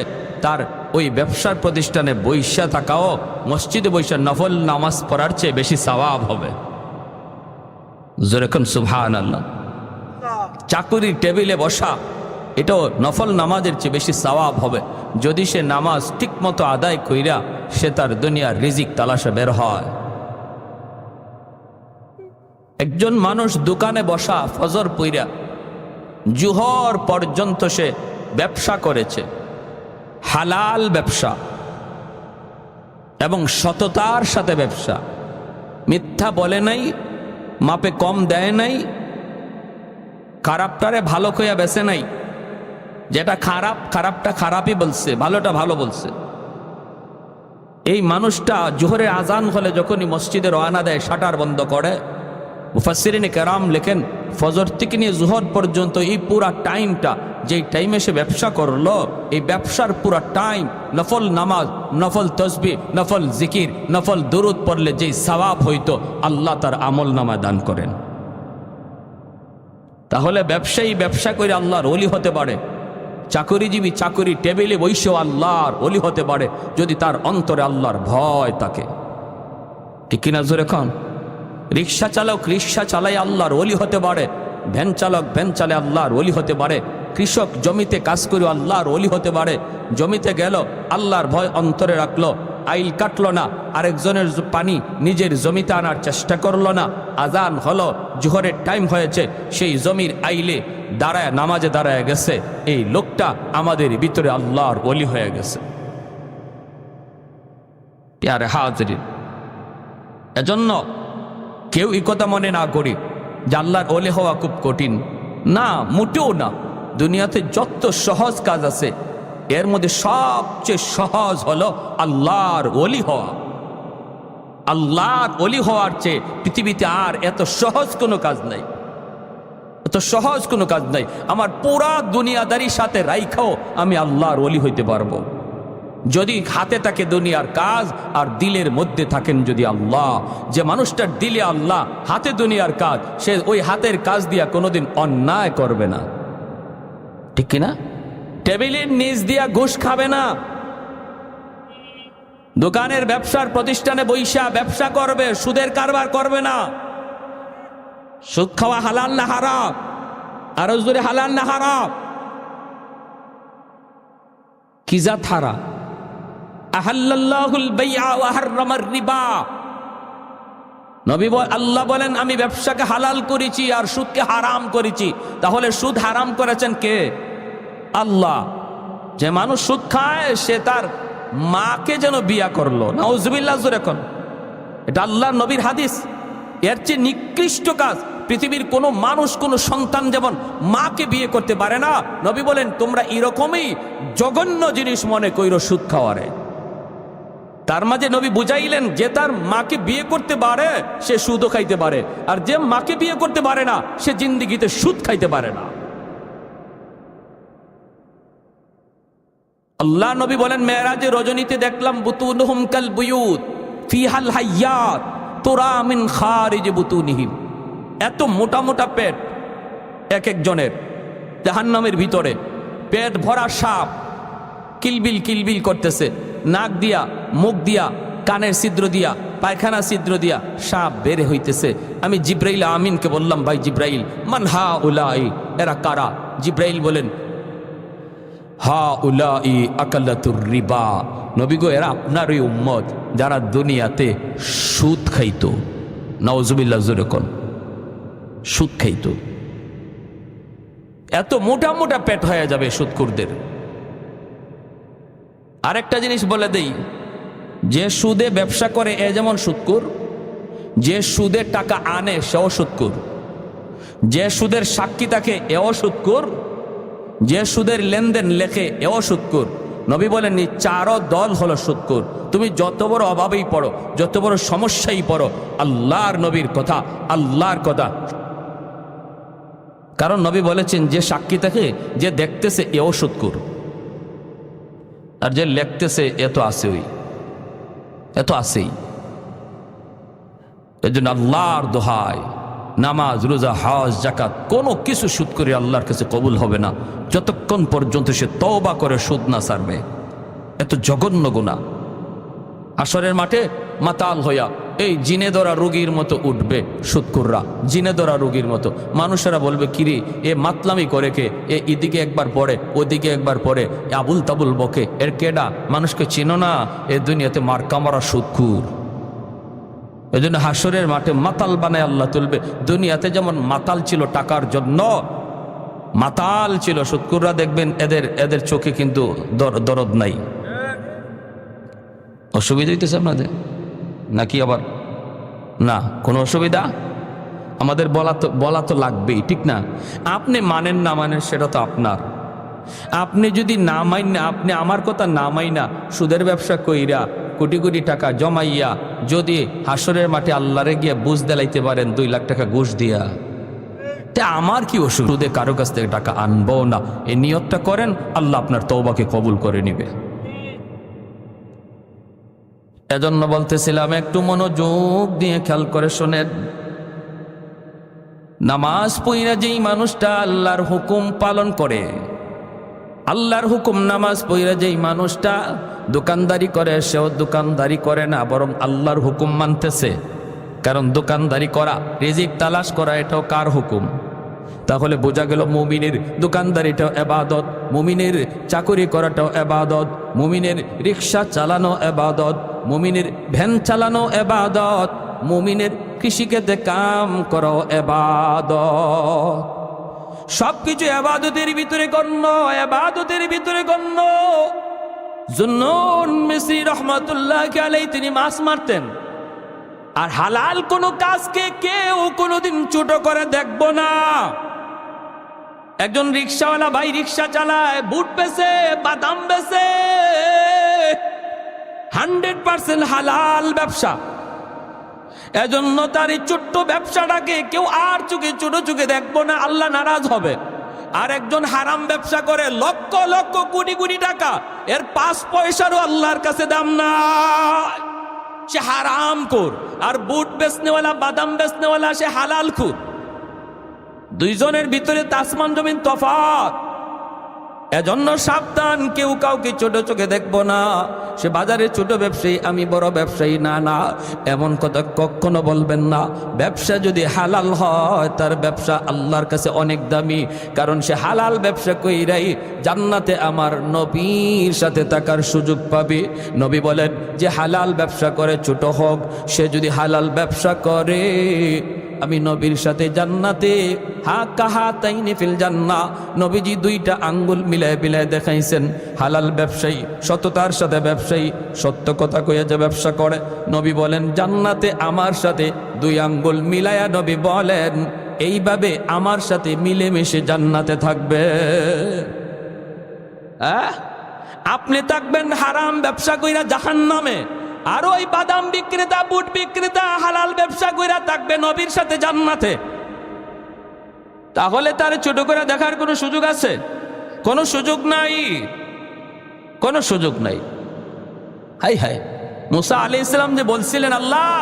Speaker 2: তার ওই ব্যবসার প্রতিষ্ঠানে বৈশা থাকাও মসজিদে বৈশা নফল নামাজ পড়ার চেয়ে বেশি সওয়াব হবে। যেরকম সুবহানাল্লাহ। চাকুরির টেবিলে বসা এটাও নফল নামাজের চেয়ে বেশি সওয়াব হবে যদি সে নামাজ ঠিক মতো আদায় কইরা সে তার দুনিয়ার রিজিক তালাশে বের হয়। একজন মানুষ দোকানে বসা ফজর পইরা জুহর পর্যন্ত সে ব্যবসা করেছে, হালাল ব্যবসা এবং সততার সাথে ব্যবসা, মিথ্যা বলে নাই, মাপে কম দেয় নাই, খারাপটারে ভালো কইয়া বেছে নাই, যেটা খারাপ খারাপটা খারাপই বলছে, ভালোটা ভালো বলছে। এই মানুষটা জোহরের আজান হলে যখনই মসজিদে রওনা দেয় শাটার বন্ধ করে। মুফাসসিরিনে কেরাম লেখেন ফজর থেকে নিয়ে জোহর পর্যন্ত এই পুরা টাইমটা যেই টাইমে সে ব্যবসা করলো এই ব্যবসার পুরা টাইম নফল নামাজ, নফল তসবিহ, নফল জিকির, নফল দুরুদ পড়লে যেই সওয়াব হইতো আল্লাহ তার আমল নামায় দান করেন। তাহলে ব্যবসায়ী ব্যবসা করে আল্লাহর ওলি হতে পারে, চাকরিজীবী চাকরি টেবিলে বসেও আল্লাহর ওলি হতে পারে যদি তার অন্তরে আল্লাহর ভয় থাকে। ঠিক কিনা জোরে খান? রিক্সা চালক রিক্সা চালাই আল্লাহর ওলি হতে পারে, ভ্যান চালক ভ্যান চালে আল্লাহর ওলি হতে পারে, কৃষক জমিতে কাজ করে আল্লাহর ওলি হতে পারে। জমিতে গেল আল্লাহর ভয় অন্তরে রাখলো, আইল কাটলো না, আরেকজনের পানি নিজের জমিতে আনার চেষ্টা করলো না। আজান হলো, জোহরের টাইম হয়েছে, সেই জমির আইলে দাঁড়ায় নামাজে দাঁড়ায় গেছে, এই লোকটা আমাদের ভিতরে আল্লাহর ওলি হয়ে গেছে। প্যারে হাজরিন, এজন্য কেউ এই কথা মনে না করি যে আল্লাহর ওলি হওয়া খুব কঠিন, না, মোটেও না। দুনিয়াতে যত সহজ কাজ আছে এর মধ্যে সবচেয়ে সহজ হলো আল্লাহর ওলি হওয়া। আল্লাহর ওলি হওয়ার চেয়ে পৃথিবীতে আর এত সহজ কোনো কাজ নাই, এত সহজ কোনো কাজ নাই। আমার পুরা দুনিয়াদারির সাথে রাইখাও আমি আল্লাহর ওলি হইতে পারবো যদি হাতে থাকে দুনিয়ার কাজ আর দিলের মধ্যে থাকেন যদি আল্লাহ। যে মানুষটার দিলে আল্লাহ, হাতে দুনিয়ার কাজ, সে ওই হাতের কাজ দিয়া কোনোদিন অন্যায় করবে না। ঠিক কিনা? টেবিলের নিচ দিয়া ঘুষ খাবে না, দোকানের ব্যবসার প্রতিষ্ঠানে বৈশা ব্যবসা করবে, সুদের কারবার করবে না। সুদ খাওয়া হালাল না হারাম? আর জোরে হালাল না হারাম? কি জাত হারাম? আহাল্লাল্লাহুল বাইআ ওয়া হাররামার রিবা। নবী আল্লাহ বলেন আমি ব্যবসাকে হালাল করেছি আর সুদকে হারাম করেছি। তাহলে সুদ হারাম করেছেন কে? আল্লাহ। যে মানুষ সুদ খায় সে তার মাকে যেন বিয়া করলো, নাউজুবিল্লাহ জোরে কোন। এটা আল্লাহর নবীর হাদিস। এর চেয়ে নিকৃষ্ট কাজ পৃথিবীর কোনো মানুষ, কোনো সন্তান যেমন মাকে বিয়ে করতে পারে না, নবী বলেন তোমরা এরকমই জঘন্য জিনিস মনে কইরো সুদ খাওয়ারে। তার মাঝে নবী বুঝাইলেন যে তার মাকে বিয়ে করতে পারে সে সুদও খাইতে পারে, আর যে মাকে বিয়ে করতে পারে না সে জিন্দিগিতে সুদ খাইতে পারে না। আল্লাহ নবী বলেন, মেরাজে রজনীতে দেখলাম বুতুনহুম কাল বুয়ুত ফিহাল হাইয়াত তুরা মিন খারিজ বুতুনিহিম। এত মোটা মোটা পেট এক একজনের, জাহান্নামের ভিতরে পেট ভরা সাপ কিলবিল কিলবিল করতেছে, নাক দিয়া, মুখ দিয়া, কানের ছিদ্র দিয়া, পায়খানা ছিদ্র দিয়া সাপ বের হইতেছে। আমি জিব্রাইল আমিনকে বললাম, ভাই জিব্রাইল, মান হা উলাই, এরা কারা? জিব্রাইল বলেন, হা উলাই আকালাতুর রিবা। নবী গো, এরা আপনার ওই উম্মত যারা দুনিয়াতে সুদ খাইতো। নাউজুবিল্লাহ, জোরে কোন, সুদ খাইতো। এত মোটা মোটা পেট হয়ে যাবে সুদখোরদের। আরেকটা জিনিস বলে দেই, যে সুদে ব্যবসা করে এ যেমন সুদখোর, যে সুদে টাকা আনে সেও সুদখোর, যে সুদের সাক্ষী থাকে এও সুদখোর, যে সুদের লেনদেন লেখে এও সুদখোর। নবী বলেন, চারো দল হলো সুদখোর। তুমি যত বড় অভাবেই পড়ো, যত বড় সমস্যাই পড়ো, আল্লাহর নবীর কথা, আল্লাহর কথা। কারণ নবী বলেছেন, যে সাক্ষী থাকে, যে দেখতেছে এও সুদখোর, আর যে লেখতেছে এ তো আছে, ওই এত আছেই। এই জন্য আল্লাহর দোহাই, নামাজ, রোজা, হজ, যাকাত কোনো কিছু সুদ করে আল্লাহর কাছে কবুল হবে না যতক্ষণ পর্যন্ত সে তওবা করে সুদ না ছাড়বে। এত জঘন্য গুনাহ। আসরের মাঠে মাতাল হইয়া এই জিনে ধরা রোগীর মতো উঠবে সুদখোররা, জিনে ধরা রোগীর মতো। মানুষেরা বলবে, কিরে এ মাতলামি করে কে, এ এদিকে একবার পড়ে ওদিকে একবার পড়ে, আবুল তাবুল বকে, এর কেডা? মানুষকে চিনো না? এ দুনিয়াতে মার্কা মারা সুদখোর। এই জন্য হাসরের মাঠে মাতাল বানায় আল্লাহ তুলবে। দুনিয়াতে যেমন মাতাল ছিল টাকার জন্য, মাতাল ছিল সুদখোররা, দেখবেন এদের চোখে কিন্তু দরদ নাই। অসুবিধা হইতেছে আপনাদের নাকি? আবার না, কোনো অসুবিধা? আমাদের বলা তো লাগবেই, ঠিক না? আপনি মানেন না মানেন সেটা তো আপনার। আপনি যদি না মাইন না, আপনি আমার কথা না মাইনা সুদের ব্যবসা কইরা কোটি কোটি টাকা জমাইয়া যদি হাসরের মাঠে আল্লাহরে গিয়ে বুঝ দেলাইতে পারেন 2 লাখ টাকা ঘুষ দিয়া, তে আমার কি অসুবিধে? কারো কাছ থেকে টাকা আনবো না, এই নিয়তটা করেন, আল্লাহ আপনার তওবাকে কবুল করে নিবে। এজন্য বলতেছিলাম, একটু মনোযোগ দিয়ে খেয়াল করে শোনেন। নামাজ পড়া যেই মানুষটা আল্লাহর হুকুম পালন করে, আল্লাহর হুকুম নামাজ পড়া যেই মানুষটা দোকানদারি করে, সেও দোকানদারি করে না, বরং আল্লাহর হুকুম মানতেছে। কারণ দোকানদারি করা, রিজিক তালাশ করা, এটাও কার হুকুম? তাহলে বোঝা গেল মুমিনের দোকানদারিটাও ইবাদত, মুমিনের চাকরি করাটাও ইবাদত, মুমিনের রিক্সা চালানো ইবাদত, মুমিনের ভ্যান চালানো ইবাদত, মুমিনের কৃষিক্ষেত্রে কাম করা ইবাদত। সবকিছু ইবাদতের ভিতরে গণ্য, ইবাদতের ভিতরে গণ্য। জুন্নুন মিসরি রহমাতুল্লাহ আলাইহি তিনি মাছ মারতেন, আর হালাল কোনো কাজকে কেউ কোনোদিন ছোট করে দেখব না। একজন রিক্সাওয়ালা ভাই রিক্সা চালায়, বুট বেচে, বাদাম বেচে, 100% হালাল ব্যবসা। এজন্য তার এই ছোট্ট ব্যবসাটাকে কেউ আর চোখে ছোট চোখে দেখবো না, আল্লাহ নারাজ হবে। আর একজন হারাম ব্যবসা করে লক্ষ লক্ষ কোটি কোটি টাকা, এর 5 পয়সারও আল্লাহর কাছে দাম নাই, সে হারাম খুর। আর বুট বেচনেওয়ালা, বাদাম বেচনেওয়ালা, সে হালাল খুর। দুইজনের ভিতরে আসমান জমিন তফাৎ। এজন্য সাবধান, কেউ কাউকে ছোট চোখে দেখবো না। সে বাজারে ছোট ব্যবসায়ী, আমি বড় ব্যবসায়ী, না না, এমন কথা কখনো বলবেন না। ব্যবসা যদি হালাল হয়, তার ব্যবসা আল্লাহর কাছে অনেক দামি। কারণ সে হালাল ব্যবসা কইরাই জান্নাতে আমার নবীর সাথে থাকার সুযোগ পাবে। নবী বলেন, যে হালাল ব্যবসা করে, ছোট হোক, সে যদি হালাল ব্যবসা করে, আমি নবীর সাথে জান্নাতে হাকাহাতাইনি ফিল জান্নাহ। নবীজি 2টা আঙ্গুল মিলায় মিলায় দেখাইছেন। হালাল ব্যবসায়ী, সততার সাথে ব্যবসায়ী, সত্য কথা কইয়া যে ব্যবসা করে, নবী বলেন জান্নাতে আমার সাথে 2 আঙ্গুল মিলায়া, নবী বলেন এইভাবে আমার সাথে মিলেমিশে জান্নাতে থাকবে। আপনি থাকবেন হারাম ব্যবসা কইরা জাহান্নামে, আর ওই বাদাম বিক্রেতা, বুট বিক্রেতা হালাল ব্যবসা কইরা থাকবে নবীর সাথে জান্নাতে। তাহলে তার ছোট করে দেখার কোনো সুযোগ আছে? কোনো সুযোগ নাই, কোনো সুযোগ নাই। হাই হাই, মুসা আলাইহিস সালাম যে বলছিলেন আল্লাহ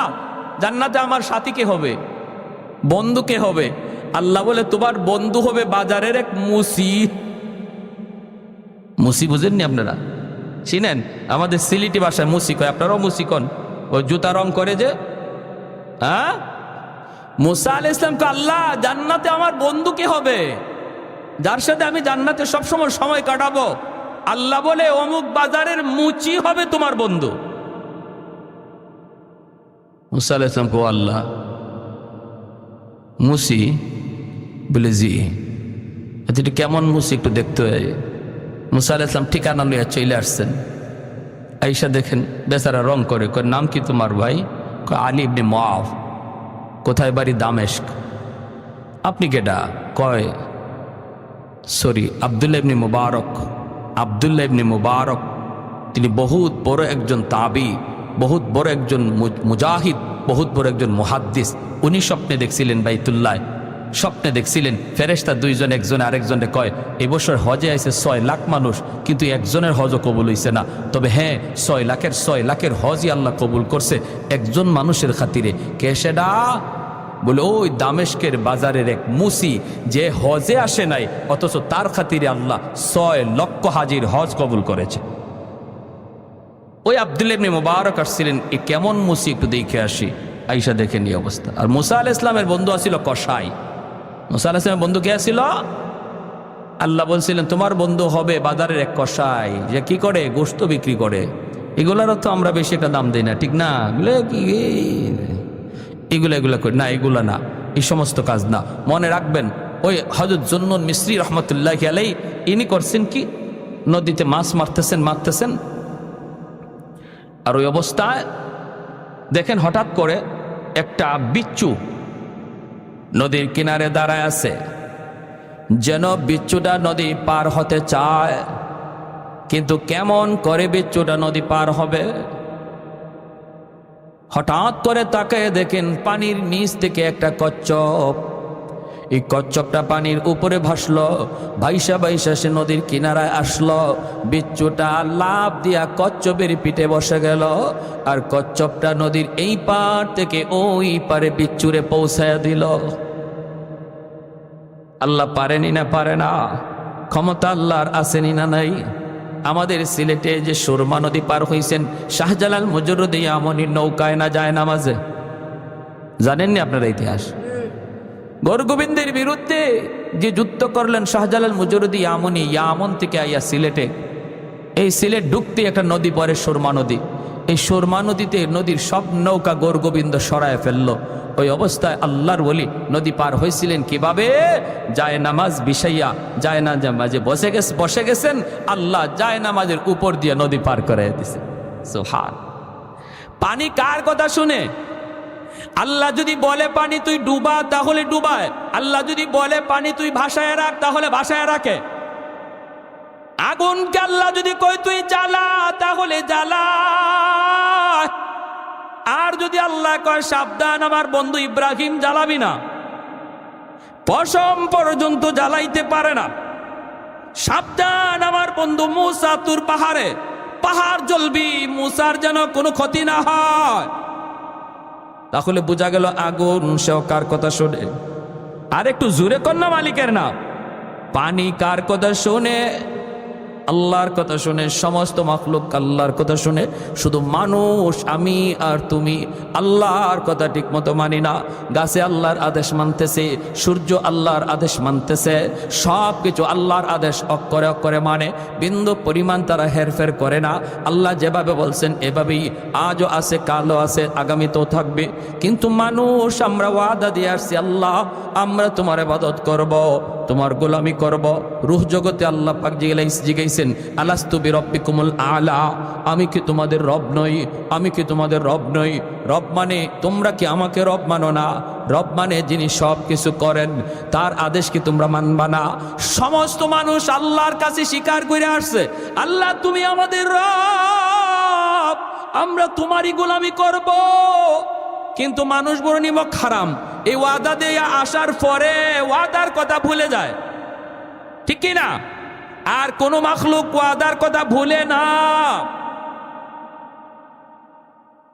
Speaker 2: জান্নাতে আমার সাথী কে হবে, বন্ধু কে হবে, আল্লাহ বলে তোমার বন্ধু হবে বাজারের এক মুসি। মুসি বুঝেননি আপনারা? চিনেন? আমাদের সিলেটি ভাষায় মুসি কয়, আপনারাও মুসি কন, ওই জুতা রং করে যে। হ্যাঁ, মুসা আলাইহিস সালামকে আল্লাহ জান্নাতে আমার বন্ধু কে হবে, যার সাথে আমি জান্নাতে সবসময় সময় কাটাবো, আল্লাহ বলে অমুক বাজারের মুচি হবে তোমার বন্ধু। মুসা আলাইহিস সালাম কো আল্লাহ মুসি, বলে জি, এটা কেমন মুসি একটু দেখতে হয়। মুসা আলাইহিস সালাম ঠিকানা লইয়া চলে আসছেন। আইসা দেখেন বেচারা রং করে, কয় নাম কি তোমার ভাই? কয় আলী ইবনে মুআফ। কোথায় বাড়ি? দামেস্ক। আপনি কেডা? কয় সরি আব্দুল্লাহ ইবনে মুবারক। আব্দুল্লাহ ইবনে মুবারক তিনি বহুত বড় একজন তাবি, বহুত বড় একজন মুজাহিদ, বহুত বড় একজন মুহাদ্দিস। উনি স্বপ্নে দেখছিলেন বাইতুল্লাহ, স্বপ্নে দেখছিলেন ফেরেশতা দুইজন, একজন আরেকজনে কয় এবছর হজে আইছে 6 লাখ মানুষ, কিন্তু একজনের হজও কবুল হইছে না। তবে হ্যাঁ 6 লাখের হজই আল্লাহ কবুল করছে একজন মানুষের খাতিরে। কে সেটা? বলে ওই দামেস্কের বাজারের এক মুসি, যে হজে আসে নাই অথচ তার খাতিরে আল্লাহ 6 লক্ষ হাজির হজ কবুল করেছে। ওই আব্দুল্লাহ ইবনে মুবারক আসছিলেন, এ কেমন মুসি একটু দেখে আসি। আইসা দেখেন এই অবস্থা। আর মুসা আলাইহিস সালামের বন্ধু আসিল কসাই। মুসা আলাইহিস সালামের বন্ধু কে আসিল? আল্লাহ বলছিলেন তোমার বন্ধু হবে বাজারের এক কসাই, যে কি করে? গোশত বিক্রি করে। এগুলারও তো আমরা বেশি একটা দাম দিই না, ঠিক না? এগুলা করি না, এগুলা না, এই সমস্ত কাজ না। মনে রাখবেন ওই হযরত জুন্নুন মিসরি রহমতুল্লাহি আলাইহি ইনি করছেন কি, নদীতে মাছ মারতেছেন। আর ওই অবস্থায় দেখেন হঠাৎ করে একটা বিচ্ছু নদীর কিনারে দাঁড়ায় আছে, যেন বিচ্ছুটা নদী পার হতে চায়, কিন্তু কেমন করে বিচ্ছুটা নদী পার হবে? হঠাৎ করে তাকায় দেখেন পানির নিচ থেকে একটা কচ্ছপ, এই কচ্ছপটা পানির উপরে ভাসলো, ভাইসা সে নদীর কিনারায় আসলো। বিচ্ছুটা লাফ দিয়া কচ্ছপের পিঠে বসে গেল, আর কচ্ছপটা নদীর এই পার থেকে ওই পারে বিচ্ছুরে পৌঁছায় দিল। আল্লাহ পারেনি না পারে না? ক্ষমতা আল্লাহর আসেনি না নাই? আমাদের সিলেটে যে সুরমা নদী পার হইছেন শাহজালাল মুজরুদ ইয়ামনির নৌকায় না যায় নামাজে, জানেননি আপনারা ইতিহাস? গৌরগোবিন্দের বিরুদ্ধে যে যুদ্ধ করলেন শাহজালাল মুজরুদ ইয়ামনি, ইয়ামন থেকে আইয়া সিলেটে, এই সিলেট ঢুকতে একটা নদী পড়ে সুরমা নদী। এই সুরমা নদীতে নদীর সব নৌকা গৌরগোবিন্দ সরায় ফেললো। ওই অবস্থায় আল্লাহর ওলি নদী পার হয়েছিলেন কিভাবে? যায় নামাজ বিছাইয়া, যায় না মাঝে বসে গেছেন, আল্লাহ যায় নামাজের উপর দিয়ে নদী পার করে দিছে। সুবহান। পানি কার কথা শুনে? আল্লাহ যদি বলে পানি তুই ডুবা তাহলে ডুবায়, আল্লাহ যদি বলে পানি তুই ভাসায় রাখ তাহলে ভাসায় রাখে। আগুনকে আল্লাহ যদি কয় তুই জ্বালা তাহলে জ্বালা, আর যদি আল্লাহ কয় সাবধান আমার বন্ধু ইব্রাহিম জ্বালাবি না, পশম পর্যন্ত জ্বালাইতে পারে না, সাবধান আমার বন্ধু মুসা তুর পাহাড় জ্বলবি, মুসার যেন কোনো ক্ষতি না হয়, তাহলে বোঝা গেল আগুন সেও কার কথা শোনে। আর একটু জোরে কন্যা মালিকের না, পানি কার কথা শোনে? আল্লাহর কথা শুনে। সমস্ত মাখলুক আল্লাহর কথা শুনে। শুধু মানুষ আমি আর তুমি আল্লাহর কথা ঠিক মতো মানি না। গাছে আল্লাহর আদেশ মানতেছে, সূর্য আল্লাহর আদেশ মানতেছে, সব কিছু আল্লাহর আদেশ অক্ষরে অক্ষরে মানে, বিন্দু পরিমাণ তারা হেরফের করে না। আল্লাহ যেভাবে বলছেন এভাবেই আজও আছে, কালও আছে, আগামীতেও থাকবে। কিন্তু মানুষ আমরা ওয়াদা দিয়ে আসছি, আল্লাহ আমরা তোমার ইবাদত করব, তোমার গোলামি করব। রূহ জগতে আল্লাহ পাক জিগাইছেন আলাস্তু বিরব্বিকুমুল আলা, আমি কি তোমাদের রব নই? আমি কি তোমাদের রব নই? রব মানে তোমরা কি আমাকে রব মানো না? রব মানে যিনি সব কিছু করেন, তার আদেশ কি তোমরা মানবা না? সমস্ত মানুষ আল্লাহর কাছে স্বীকার করে আসছে, আল্লাহ তুমি আমাদের রব, আমরা তোমারই গোলামি করব। কিন্তু মানুষ বড় নিমক হারাম, এই ওয়াদা দিয়ে আসার পরে ওয়াদার কথা ভুলে যায়, ঠিক কি না? আর কোন মাখলুক ওয়াদার কথা ভুলে না।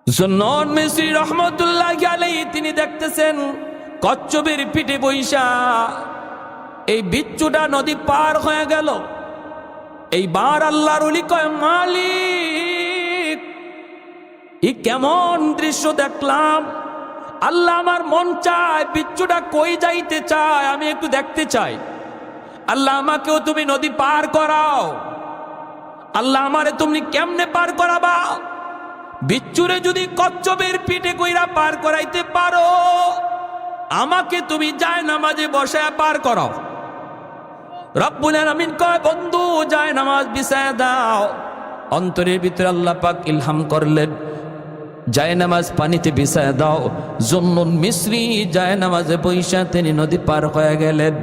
Speaker 2: জুন্নুন মিসরি রহমতুল্লাহি আলাইহি তিনি দেখতেছেন কচ্ছপের পিঠে বৈশা এই বিচ্ছুটা নদী পার হয়ে গেল। এইবার আল্লাহর ওলি কয়, মালিক এই কেমন দৃশ্য দেখলাম, আল্লাহ আমার মন চায় বিচ্ছুটা কই যাইতে চায়, আমি একটু দেখতে চাই। আল্লাহ আমাকেও তুমি নদী পার করাও। আল্লাহ আমারে তুমি কেমনে পার করাবা? বিচ্ছুরে যদি কচ্ছপের পিঠে কইরা পার করাইতে পারো, আমাকে তুমি জায়নামাজে বসায় পার করাও। রব্বুল আলামিন কয়, বন্ধু জায়নামাজ বিছায় দাও। অন্তরের ভিতরে আল্লাহ পাক ইলহাম করলেন, জায়নামাজ পানিতে বিছায় দাও। জুন্নুন মিসরি জায়নামাজে বৈশা তিনি নদী পার হয়ে গেলেন।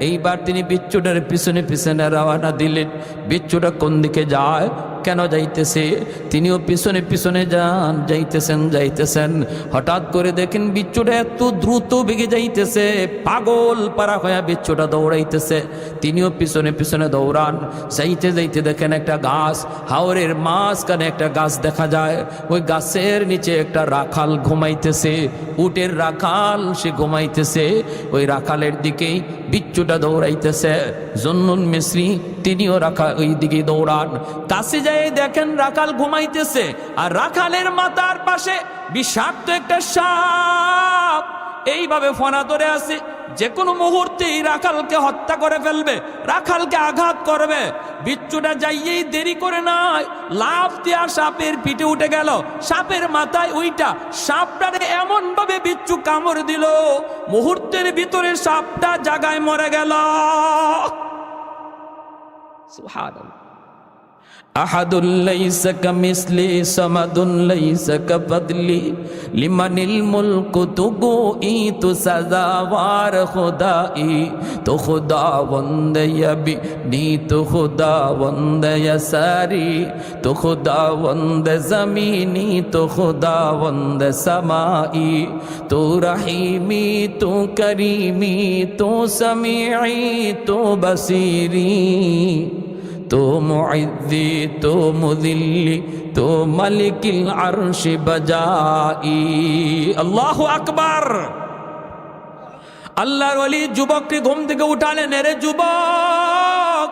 Speaker 2: এইবার তিনি বিচ্ছুটার পিছনে পিছনে রওনা দিলেন। বিচ্ছুটা কোন দিকে যায়, কেন যাইতেছে, তিনিও পিছনে পিছনে যাইতেছেন। হঠাৎ করে দেখেন বিচ্ছুটা এত দ্রুত বেগে যাইতেছে, পাগল পারা হয়ে বিচ্ছুটা দৌড়াইতেছে। তিনিও পিছনে পিছনে দৌড়ান। যাইতে যাইতে দেখেন একটা গাছ, হাওরের মাঝখানে একটা গাছ দেখা যায়। ওই গাছের নিচে একটা রাখাল ঘুমাইতেছে, উটের রাখাল, সে ঘুমাইতেছে। ওই রাখালের দিকেই বিচ্ছুটা দৌড়াইতেছে। জুন্নুন মিসরি তিনিও ওই দিকে দৌড়ান। কাছে যায় দেখেন রাখাল ঘুমাইতেছে, আর রাখালের মাথার পাশে বিষাক্ত একটা সাপ এইভাবে ফনা ধরে আছে। যে কোনো মুহূর্তেই রাখালকে হত্যা করে ফেলবে, রাখালকে আঘাত করবে। বিচ্ছুটা যাইয়েই দেরি করে নাই, লাফ দিয়া সাপের পিঠে উঠে গেল। সাপের মাথায় ওইটা সাপটারে এমন ভাবে বিচ্ছু কামড় দিল, মুহূর্তের ভিতরে সাপটা জায়গায় মরে গেল। সুবহানাল্লাহ। আহাদুল লাইসা কামিসলি সামাদুন লাইসা কাফাদলি লিমানিল মুলকু তুগুই তু সাজাওয়ার খুদাই তো খুদাবন্দ ইয়াবি নি তো খুদাবন্দ ইয়াসারি তো খুদাবন্দ জমিনি তো খুদাবন্দ সামাই তো রহিমি তো করিমি তো সামিঈ তো বসিরি তো মুইজ্জি তো মুযিল্লি তো মালিকিল আরশি বাজাই। আল্লাহু আকবার। আল্লাহর ওলি যুবককে ঘুম থেকে উঠালেন, এরে যুবক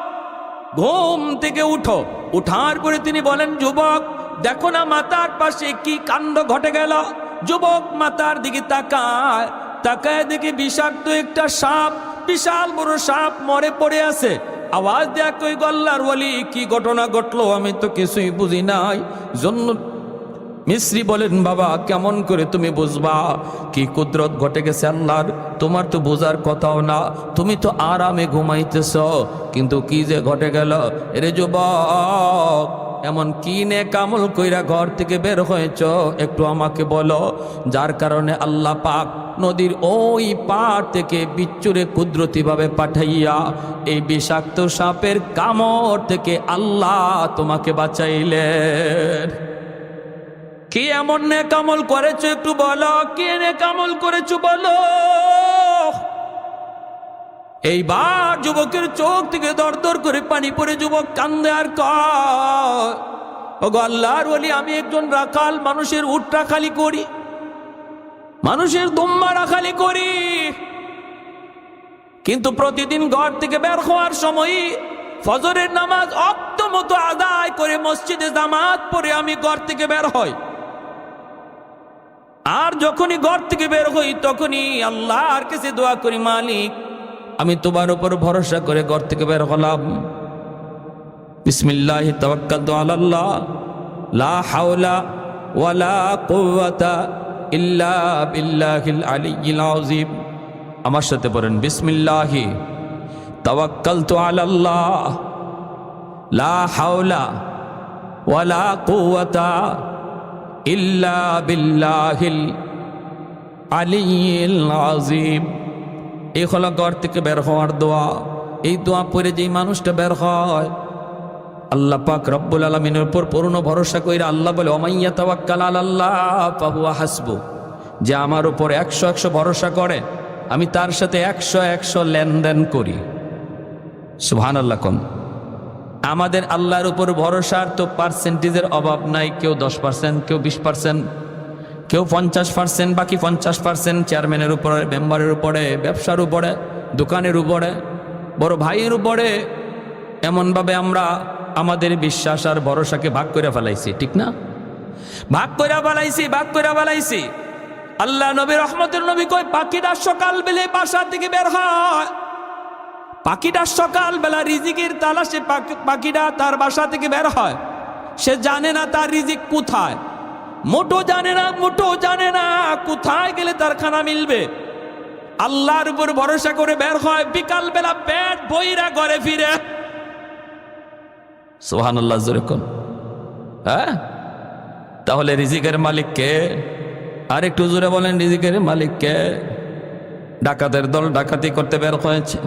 Speaker 2: ঘুম থেকে উঠো। উঠার পরে তিনি বলেন, যুবক দেখো না মাথার পাশে কি কাণ্ড ঘটে গেল। যুবক মাথার দিকে তাকায় দেখে বিষাক্ত একটা সাপ, বিশাল বড় সাপ মরে পড়ে আছে। আওয়াজ দেয়া কই, আল্লাহর ওলি কি ঘটনা ঘটলো, আমি তো কিছুই বুঝি নাই। জুন্নুন মিসরি বলেন, বাবা কেমন করে তুমি বুঝবা কি কুদরত ঘটে গেছে আল্লাহর, তোমার তো বোঝার কথাও না, তুমি তো আরামে ঘুমাইতেছ, কিন্তু কি যে ঘটে গেল। এরে যুবক এমন কি নেক আমল কইরা ঘর থেকে বের হয়েছ, একটু আমাকে বলো, যার কারণে আল্লাহ পাক নদীর ওই পার থেকে বিচ্ছুরে কুদরতিভাবে পাঠাইয়া এই বিষাক্ত সাপের কামড় থেকে আল্লাহ তোমাকে বাঁচাইলেন। কি এমন নেক আমল করেছো একটু বলো, কি নেক আমল করেছো বলো। এইবার যুবকের চোখ থেকে দর দর করে পানি পড়ে যুবক কান্দে আর কয়, ওগো আল্লাহর ওলি আমি একজন রাখাল, মানুষের উট রাখালি করি, মানুষের দুম্বা রাখালি করি, কিন্তু প্রতিদিন ঘর থেকে বের হওয়ার সময় ফজরের নামাজ অক্ত মতো আদায় করে মসজিদে জামাত পড়ে আমি ঘর থেকে বের হই। আর যখনই ঘর থেকে বের হই তখনই আল্লাহর কাছে দোয়া করি, মালিক আমি তোমার উপর ভরসা করে ঘর থেকে বের হলাম, বিসমিল্লাহি তাওয়াক্কালতু আলাল্লাহ লা হাওলা ওয়ালা কুওয়াতা ইল্লা বিল্লাহিল আলিয়্যিল আযীম। আমার সাথে পড়েন, বিসমিল্লাহি তাওয়াক্কালতু আলাল্লাহ লা হাওলা ওয়ালা কুওয়াতা ইল্লা বিল্লাহিল আলিয়্যিল আযীম। এই হলো ঘর থেকে বের হওয়ার দোয়া। এই দোয়া পড়ে যেই মানুষটা বের হয়, আল্লাহ পাক রব্বুল আলামিনের উপর পূর্ণ ভরসা কইরা আল্লাহ বলে, ওমাইয়া তাওয়াক্কাল আলাল্লাহ ফাহুয়া হাসবু, যে আমার উপর 100 ভরসা করে আমি তার সাথে 100 লেনদেন করি। সুবহানাল্লাহ। কোন আমাদের আল্লাহর উপর ভরসার তো পার্সেন্টেজের অভাব নাই। কেউ 10%, কেউ 20%, কেউ 50%, বাকি 50% চেয়ারম্যানের উপরে, মেম্বারের উপরে, ব্যবসার উপরে, দোকানের উপরে, বড় ভাইয়ের উপরে। এমনভাবে আমরা আমাদের বিশ্বাস আর ভরসাকে ভাগ করে ফেলাইছি, ঠিক না? ভাগ করে ফেলাইছি। আল্লাহ নবী, রহমতের নবী কই, পাখিটা সকাল বেলা বাসা থেকে বের হয়। পাখিটা সকাল বেলা রিজিকের তালাশে পাখিটা তার বাসা থেকে বের হয়। সে জানে না তার রিজিক কোথায়, মোটো জানে না কোথায় গেলে তার খানা মিলবে। আল্লাহর উপর ভরসা করে বের হয়, বিকাল বেলা পেট বইরা ঘরে ফিরে। সুবহানাল্লাহ, জোরে কোন। হ্যাঁ, তাহলে রিজিকের মালিক কে? আর একটু জোরে বলেন, রিজিকের মালিক কে? ডাকাতের দল ডাকাতি করতে বের হয়েছে।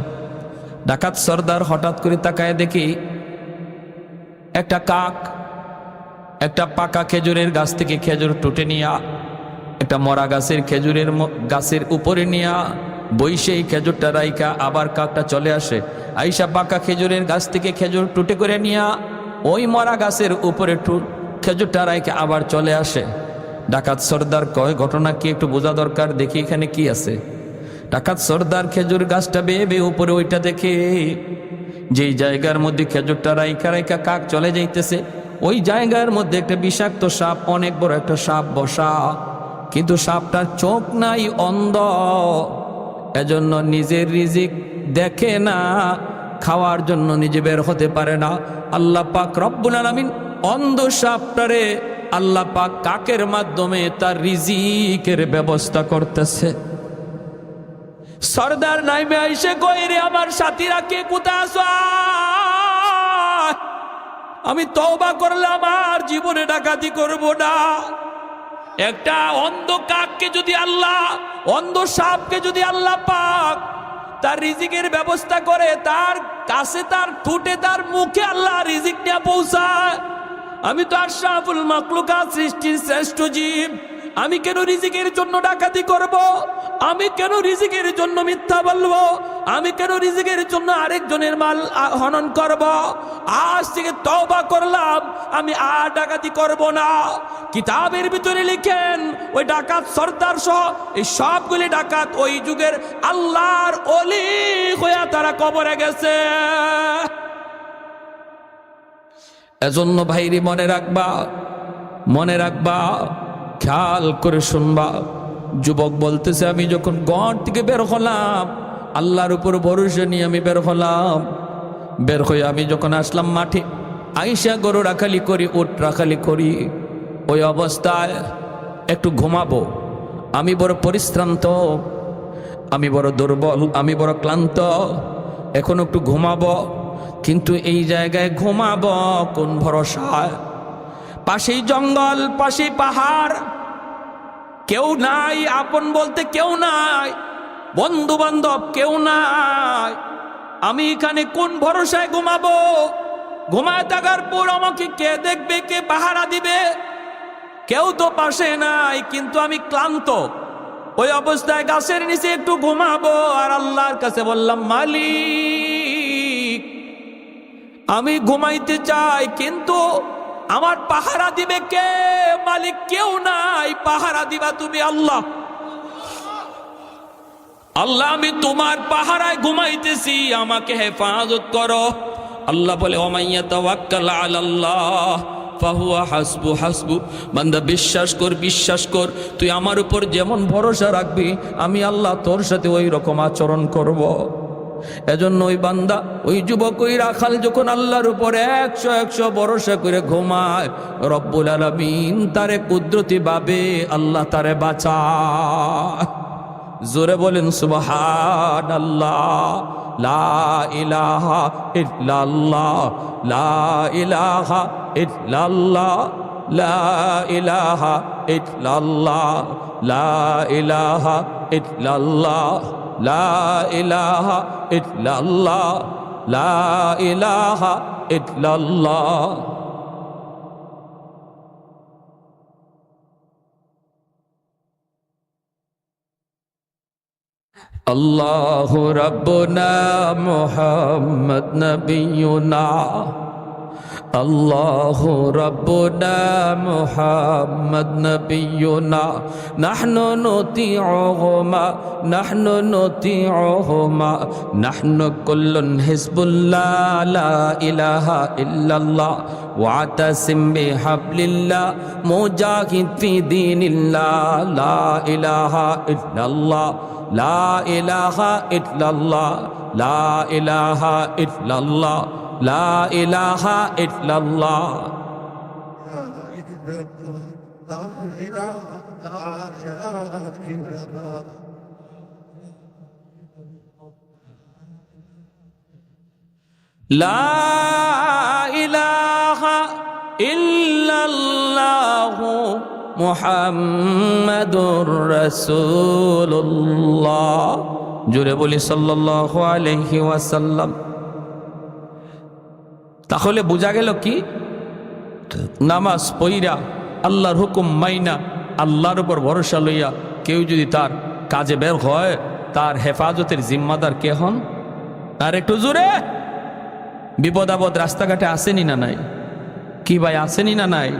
Speaker 2: ডাকাত সর্দার হঠাৎ করে তাকায় দেখি একটা কাক একটা পাকা খেজুরের গাছ থেকে খেজুর টুটে নিয়া, একটা মরা গাছের খেজুরের গাছের উপরে নিয়া বইসেই খেজুরটা রাইকা আবার কাকটা চলে আসে। আইসা পাকা খেজুরের গাছ থেকে খেজুর টুটে করে নিয়া ওই মরা গাছের উপরে খেজুরটা রাইকা আবার চলে আসে। ডাকাত সর্দার কয়, ঘটনা কি একটু বোঝা দরকার, দেখি এখানে কি আছে। ডাকাত সর্দার খেজুর গাছটা বেয়ে উপরে ওইটা দেখে যেই জায়গার মধ্যে খেজুরটা রাইকা কাক চলে যাইতেছে, ওই জায়গার মধ্যে একটা বিষাক্ত সাপ, অনেক বড় একটা সাপ বসা, কিন্তু সাপটার চোখ নাই, অন্ধ। এজন্য নিজের রিজিক দেখে না, খাওয়ার জন্য নিজে বের হতে পারে না। আল্লাহ পাক রব্বুল আলামিন অন্ধ সাপটারে আল্লাহ পাক কাকের মাধ্যমে তার রিজিকের ব্যবস্থা করতেছে। সর্দার নাইমে আইসে কই, রে আমার সাথীরা কে কোথায় আছো? আমি তওবা করলাম, আর জীবনে ডাকাতি করব না। একটা অন্ধ কাককে যদি আল্লাহ, অন্ধ সাপকে যদি আল্লাহ পাক তার রিজিকের ব্যবস্থা করে, তার কাছে, তার ঠোঁটে, তার মুখে আল্লাহ রিজিক নিয়ে পৌঁছায়, আমি তো আশরাফুল মাখলুকাত, সৃষ্টির শ্রেষ্ঠ জীব, আমি কেন রিজিকের জন্য ডাকাতি করব? আমি কেন রিজিকের জন্য মিথ্যা বলবো? আমি কেন রিজিকের জন্য আরেকজনের মাল হনন করব? আজ থেকে তওবা করলাম, আমি আর ডাকাতি করব না। কিতাবের ভিতরে লিখেন, ওই ডাকাত সর্দার সহ এই সবগুলি ডাকাত ওই যুগের আল্লাহর ওলি হইয়া তারা কবরে গেছে। এজন্য ভাইরি মনে রাখবা, খেয়াল করে শুনবা। যুবক বলতেছে, আমি যখন ঘর থেকে বের হলাম, আল্লাহর উপর ভরসা নিয়ে আমি বের হলাম। বের হয়ে আমি যখন আসলাম মাঠে, আইসা গরু রাখালি করি, উট রাখালি করি। ওই অবস্থায় একটু ঘুমাবো। আমি বড় পরিশ্রান্ত, আমি বড় দুর্বল, আমি বড় ক্লান্ত, এখন একটু ঘুমাবো। কিন্তু এই জায়গায় ঘুমাবো কোন ভরসায়? পাশেই জঙ্গল, পাশেই পাহাড়, কেউ নাই, আপন বলতে কেউ নাই, বন্ধু বান্ধব কেউ নাই। আমি এখানে কোন ভরসায় ঘুমাবো? ঘুমায় থাকার পর আমাকে কে দেখবে, কে পাহারা দিবে? কেউ তো পাশে নাই, কিন্তু আমি ক্লান্ত। ওই অবস্থায় গাছের নিচে একটু ঘুমাবো আর আল্লাহর কাছে বললাম, মালিক আমি ঘুমাইতে চাই, কিন্তু আমার পাহারা দিবে কে? মালিক কেউ নাই, পাহারা দিবা তুমি আল্লাহ। আল্লাহ আমি তোমার পাহারায় ঘুমাইতেছি, আমাকে হেফাজত করো। আল্লাহ বলে, ওমাইয়া তাওয়াক্কাল আলাল্লাহ ফাহুয়া হাসবু। বান্দা বিশ্বাস কর, তুই আমার উপর যেমন ভরসা রাখবি, আমি আল্লাহ তোর সাথে ওই রকম আচরণ করব। এজন্য ওই বান্দা, ওই যুবক, ওই রাখাল যখন আল্লাহর উপর 100 ভরসা করে ঘুমায়, রব্বুল আলামিন তারে কুদরতি ভাবে আল্লাহ তারে বাঁচায়। জোরে বলেন সুবহানাল্লাহ। লা ইলাহা ইল্লাল্লাহ, লা ইলাহা ইল্লাল্লাহ, লা ইলাহা ইল্লাল্লাহ, লা ইলাহা ইল্লাল্লাহ, লা ইলাহা ইল্লাল্লাহ, লা ইলাহা ইল্লাল্লাহ। আল্লাহু রাব্বুনা মুহাম্মদ নবিয়ুনা আল্লাহু রাব্বুনা মুহাম্মদ নবিয়ুনা নাহনু নুতিউহুমা নাহনু কুল্লুন হিজবুল্লাহ লা ইলাহা ইল্লাল্লাহ ওয়াতাসিম বিহাবলিল্লাহ মুজাহিদ ফি দীনিল্লাহ লা ইলাহা ইল্লাল্লাহ লা ইলাহা ইল্লাল্লাহ লা ইলাহা ইল্লাল্লাহ লা ইলাহা ইল্লাল্লাহ। লা ইলাহা ইল্লাল্লাহ মুহাম্মাদুর রাসূলুল্লাহ। জোরে বলি সাল্লাল্লাহু আলাইহি ওয়াসাল্লাম। তাহলে বোঝা গেল কি, নামাজ পইরা আল্লাহর হুকুম মাইনা আল্লাহর উপর ভরসা লইয়া কেউ যদি তার কাজে বের হয়, তার হেফাজতের জিম্মাদার কে হন? আর একটু জোরে, বিপদ আপদ রাস্তাঘাটে আসেনি না নাই? কি ভাই, আসেনি না নাই?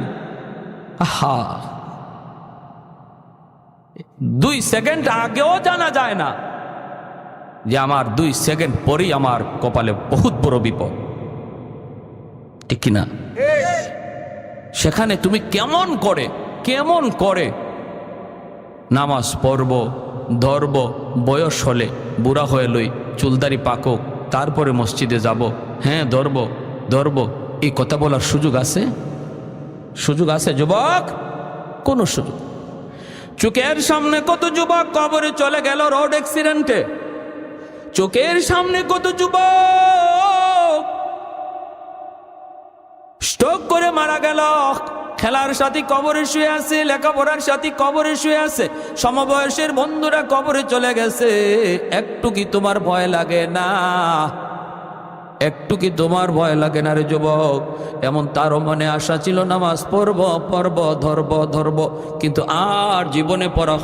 Speaker 2: আহা, 2 সেকেন্ড আগেও জানা যায় না যে আমার 2 সেকেন্ড পরেই আমার কপালে বহুত বড় বিপদ, ঠিক কিনা? সেখানে তুমি কেমন করে নামাজ পড়ব, ধরব, বয়স হলে বুড়া হয়ে লই, চুলদারি পাকক, তারপরে মসজিদে যাব, হ্যাঁ ধরব, এই কথা বলার সুযোগ আছে? যুবক? কোন সুযোগ? চোখের সামনে কত যুবক কবরে চলে গেল রোড অ্যাক্সিডেন্টে। চোখের সামনে কত যুবক স্ট্রোক করে মারা গেল। খেলার সাথী কবরে শুয়ে আছে, লেখাপড়ার সাথী কবরে শুয়ে আছে, সমবয়সের বন্ধুরা কবরে চলে গেছে। একটু কি তোমার ভয় লাগে না? একটু কি তোমার ভয় লাগে না রে যুবক? এমন তারও মনে আশা ছিল নামাজ পড়ব, ধরব, কিন্তু আর জীবনে পড়া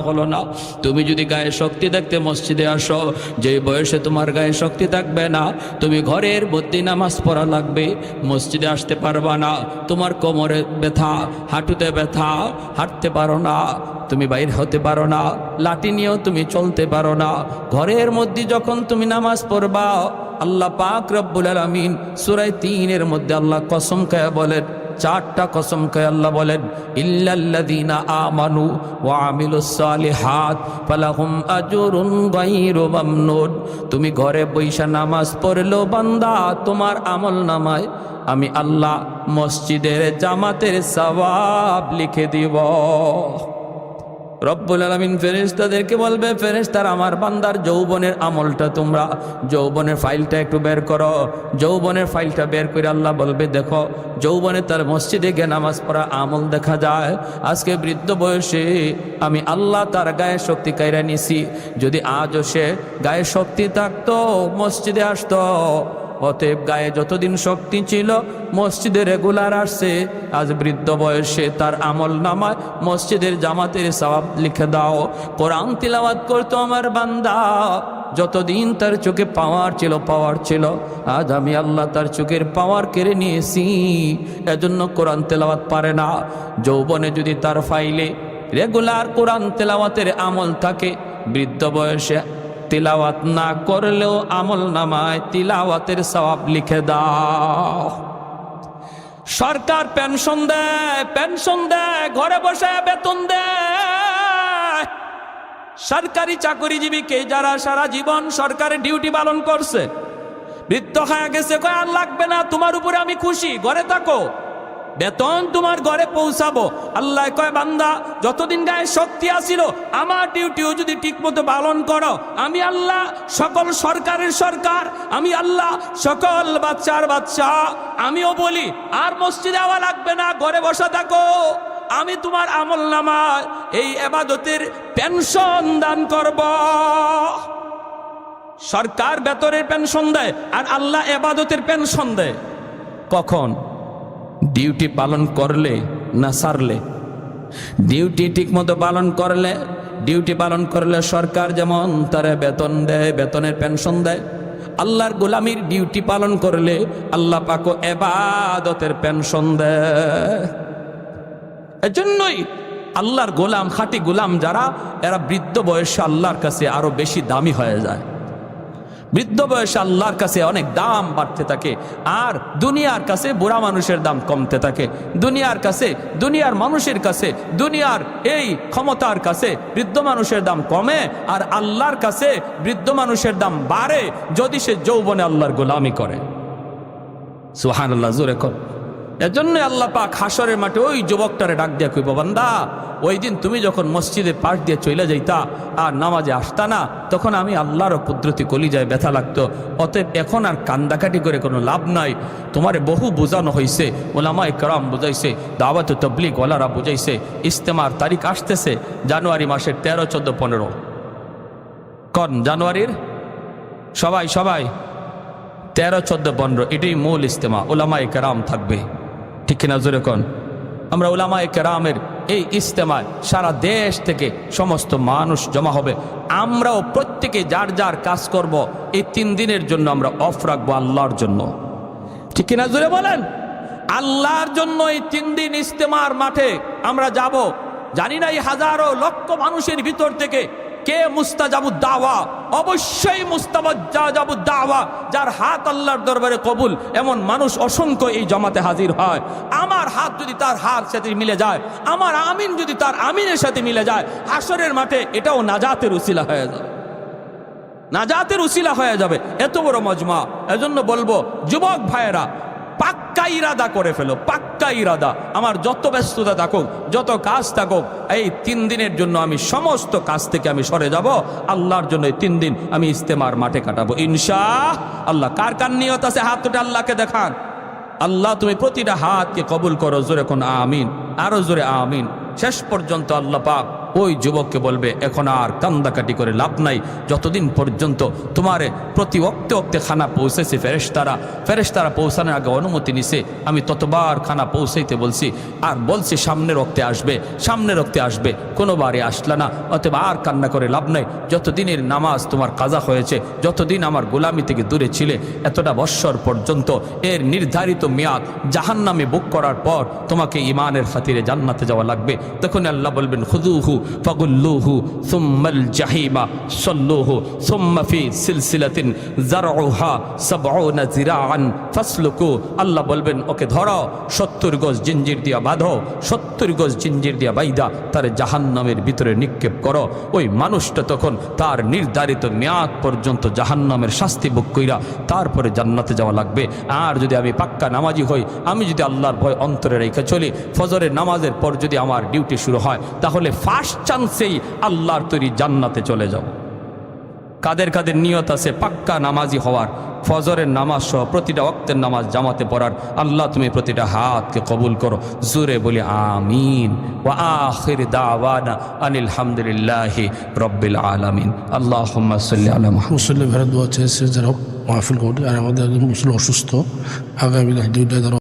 Speaker 2: হলো না। তুমি যদি গায়ে শক্তি দেখতে মসজিদে আসো, যে বয়সে তোমার গায়ে শক্তি থাকবে না, তুমি ঘরের মধ্যে নামাজ পড়া লাগবে, মসজিদে আসতে পারবা না। তোমার কোমরে ব্যথা, হাঁটুতে ব্যথা, হাঁটতে পারো না, তুমি বাইর হতে পারো না, লাঠি নিয়েও তুমি চলতে পারো না। ঘরের মধ্যে যখন তুমি নামাজ পড়বা, আল্লাহ পাক রব্বুল আলামিন সূরা 3 মধ্যে আল্লাহ কসম খায়া বলেন, 4টা কসম খায়া আল্লাহ বলেন, ইল্লাল্লাযীনা আমানু ওয়া আমিলুস সালিহাত ফালাহুম আজরুন গায়রু মামনুন। তুমি ঘরে বইসা নামাজ পড়লো বান্দা, তোমার আমল নামায় আমি আল্লাহ মসজিদের জামাতের সওয়াব লিখে দিব। রব্বুল আলামিন ফেরেশতাদেরকে বলবে, ফেরেশতারা আমার বান্দার যৌবনের আমলটা তোমরা যৌবনের ফাইলটা একটু বের করো। যৌবনের ফাইলটা বের করে আল্লাহ বলবে, দেখো যৌবনে তার মসজিদে গিয়ে নামাজ পড়া আমল দেখা যায়। আজকে বৃদ্ধ বয়সে আমি আল্লাহ তার গায়ে শক্তি কাইরা নিছি। যদি আজও সে গায়ে শক্তি থাকতো মসজিদে আসতো। অতএব গায়ে যতদিন শক্তি ছিল মসজিদে রেগুলার আসছে, আজ বৃদ্ধ বয়সে তার আমল নামায় মসজিদের জামাতের সওয়াব লিখে দাও। কোরআন তিলাওয়াত করতো আমার বান্দা, যতদিন তার চোখে পাওয়ার ছিল, আজ আমি আল্লাহ তার চোখের পাওয়ার কেড়ে নিয়েছি, এজন্য কোরআন তেলাওয়াত পারে না। যৌবনে যদি তার ফাইলে রেগুলার কোরআন তেলাওয়াতের আমল থাকে, বৃদ্ধ বয়সে তিলাওয়াত না করলেও আমল নামায় তিলাওয়াতের সওয়াব লিখে দাও। সরকার পেনশন দেয়, ঘরে বসে বেতন দেয়। সরকারি চাকরিজীবীকে যারা সারা জীবন সরকারের ডিউটি পালন করছে, বৃদ্ধ হয়ে গেছে, কয় আর লাগবে না, তোমার উপরে আমি খুশি, ঘরে থাকো, বেতন তোমার ঘরে পৌঁছাবো। আল্লাহ কয়, বান্দা যতদিন গায়ে শক্তি আসিল আমার ডিউটিও যদি ঠিক মতো পালন করো, আমি আল্লাহ সকল সরকারের সরকার, আমি আল্লাহ সকল বাচ্চার বাচ্চা, আমিও বলি আর মসজিদে যাওয়া লাগবে না, ঘরে বসা থাকো, আমি তোমার আমল নামায় এই ইবাদতের পেনশন দান করব। সরকার বেতনের পেনশন দেয় আর আল্লাহ ইবাদতের পেনশন দেয়। কখন? ডিউটি পালন করলে না সারলে। ডিউটি ঠিক মতো পালন করলে সরকার যেমন তারা বেতন দেয়, বেতনের পেনশন দেয়, আল্লাহর গোলামির ডিউটি পালন করলে আল্লাহ পাক ইবাদতের পেনশন দেয়। এজন্যই আল্লাহর গোলাম, খাঁটি গোলাম যারা, এরা বৃদ্ধ বয়সে আল্লাহর কাছে আরো বেশি দামি হয়ে যায়। বৃদ্ধ বয়সে আল্লাহর কাছে অনেক দাম বাড়তে থাকে, আর দুনিয়ার কাছে বুড়া মানুষের দাম কমতে থাকে। দুনিয়ার কাছে, দুনিয়ার মানুষের কাছে, দুনিয়ার এই ক্ষমতার কাছে বৃদ্ধ মানুষের দাম কমে, আর আল্লাহর কাছে বৃদ্ধ মানুষের দাম বাড়ে যদি সে যৌবনে আল্লাহর গোলামি করে। সুবহানাল্লাহ, জোরে কর। এজন্য আল্লাহ পাক হাসরের মাঠে ওই যুবকটারে ডাক দিয়া কইব, বান্দা ওই দিন তুমি যখন মসজিদে পাশ দিয়ে চলে যাইতা আর নামাজে আসতা না, তখন আমি আল্লাহর কুদরতি কলিজায় ব্যথা লাগতো। অতএব এখন আর কান্দাকাটি করে কোনো লাভ নাই। তোমারে বহু বোঝানো হয়েছে, ওলামায়ে কেরাম বুঝাইছে, দাওয়াত ও তাবলীগ ওয়ালারা বুঝাইছে। ইজতেমার তারিখ আসতেছে জানুয়ারি মাসের 13, 14, 15 কোন জানুয়ারির? সবাই 13, 14, 15 এটাই মূল ইজতেমা। ওলামায়ে কেরাম থাকবে, ঠিক কিনা জোরে কোন? আমরা ওলামায়ে কেরামের এই ইজতেমায় সারা দেশ থেকে সমস্ত মানুষ জমা হবে। আমরাও প্রত্যেকে যার যার কাজ করব। এই 3 দিনের জন্য আমরা অফ রাখবো আল্লাহর জন্য, ঠিক কিনা জোরে বলেন? আল্লাহর জন্য এই 3 দিন ইজতেমার মাঠে আমরা যাব। জানি না এই হাজারো লক্ষ মানুষের ভিতর থেকে কে মুস্তাজাবুদ দাওয়া। অবশ্যই মুস্তাজাবুদ দাওয়া, যার হাত আল্লাহর দরবারে কবুল, এমন মানুষ অসংখ্য এই জমাতে হাজির হয়। আমার হাত যদি তার হাত সাথে মিলে যায়, আমার আমিন যদি তার আমিনের সাথে মিলে যায়, হাসরের মাঠে এটাও নাজাতের উসিলা হয়ে যাবে, নাজাতের উসিলা হয়ে যাবে। এত বড় মজমা। এজন্য বলবো যুবক ভাইয়েরা, পাক্কা ইরাদা করে ফেলো, পাক্কা ইরাদা। আমার যত ব্যস্ততা থাকুক, যত কাজ থাকুক, এই 3 দিনের জন্য আমি সমস্ত কাজ থেকে আমি সরে যাব। আল্লাহর জন্য এই 3 দিন আমি ইজতেমার মাঠে কাটাবো ইনশাআল্লাহ। কার কার নিয়ত আছে হাত তুলে আল্লাহকে দেখান। আল্লাহ তুমি প্রতিটা হাতকে কবুল করো, জোরে কোন আমিন, আরো জোরে আমিন। শেষ পর্যন্ত আল্লাহ পাক ওই যুবককে বলবে, এখন আর কান্দাকাটি করে লাভ নাই, যতদিন পর্যন্ত তোমারে প্রতি ওক্তে ওক্তে খানা পৌঁছেছে। ফেরেশতারা পৌঁছানোর আগে অনুমতি নিছে, আমি ততবার খানা পৌঁছাইতে বলছি, আর বলছি সামনের ওক্তে আসবে, কোনোবারে আসলা না। অতএব আর কান্না করে লাভ নাই। যতদিনের নামাজ তোমার কাজা হয়েছে, যতদিন আমার গোলামি থেকে দূরে ছিলে, এতটা বৎসর পর্যন্ত এর নির্ধারিত মেয়াদ জাহান্নামে বুক করার পর তোমাকে ঈমানের খাতিরে জান্নাতে যাওয়া লাগবে। তখন আল্লাহ বলবেন, খুযুহু ফাগুল্লুহু সুম্মাল জাহিমা সাল্লুহু সুম্মা ফি সিলসিলাতিন যারউহা ৭০ যিরাআন ফাসলুকু। আল্লাহ বলবেন, ওকে ধরো, ৭০ গজ জিঞ্জির দিয়া বাঁধো, ৭০ গজ জিঞ্জির দিয়া বাইদা তার জাহান্নামের ভিতরে নিক্ষেপ করো। ওই মানুষটা তখন তার নির্ধারিত মেয়াদ পর্যন্ত জাহান্নামের শাস্তি ভোগ কইরা তারপরে জান্নাতে যাওয়া লাগবে। আর যদি আমি পাক্কা নামাজি হই, আমি যদি আল্লাহর ভয় অন্তরে রেখে চলি, ফজরের নামাজের পর যদি আমার ডিউটি শুরু হয়, তাহলে ফার্স্ট চান্সেই আল্লাহর তৈরি জান্নাতে চলে যাব। কাদের কাদের নিয়ত আছে পাক্কা নামাজি হওয়ার, ফজরের নামাজ সহ প্রতিটা ওয়াক্তের নামাজ জামাতে পড়ার, আল্লাহ তুমি প্রতিটা হাতকে কবুল করো, জোরে বলি আমিন। ওয়া আখির দাওয়ানা আনিল হামদুলিল্লাহি রাব্বিল আলামিন। আল্লাহুম্মা সাল্লি আলা মুহাম্মাদ।
Speaker 3: মুসল্লি ভারত দোয়া চেয়েছে যারা মাহফিল কমিটি, আর আমাদের একজন মুসল্লি অসুস্থ, আগামী 2 দিন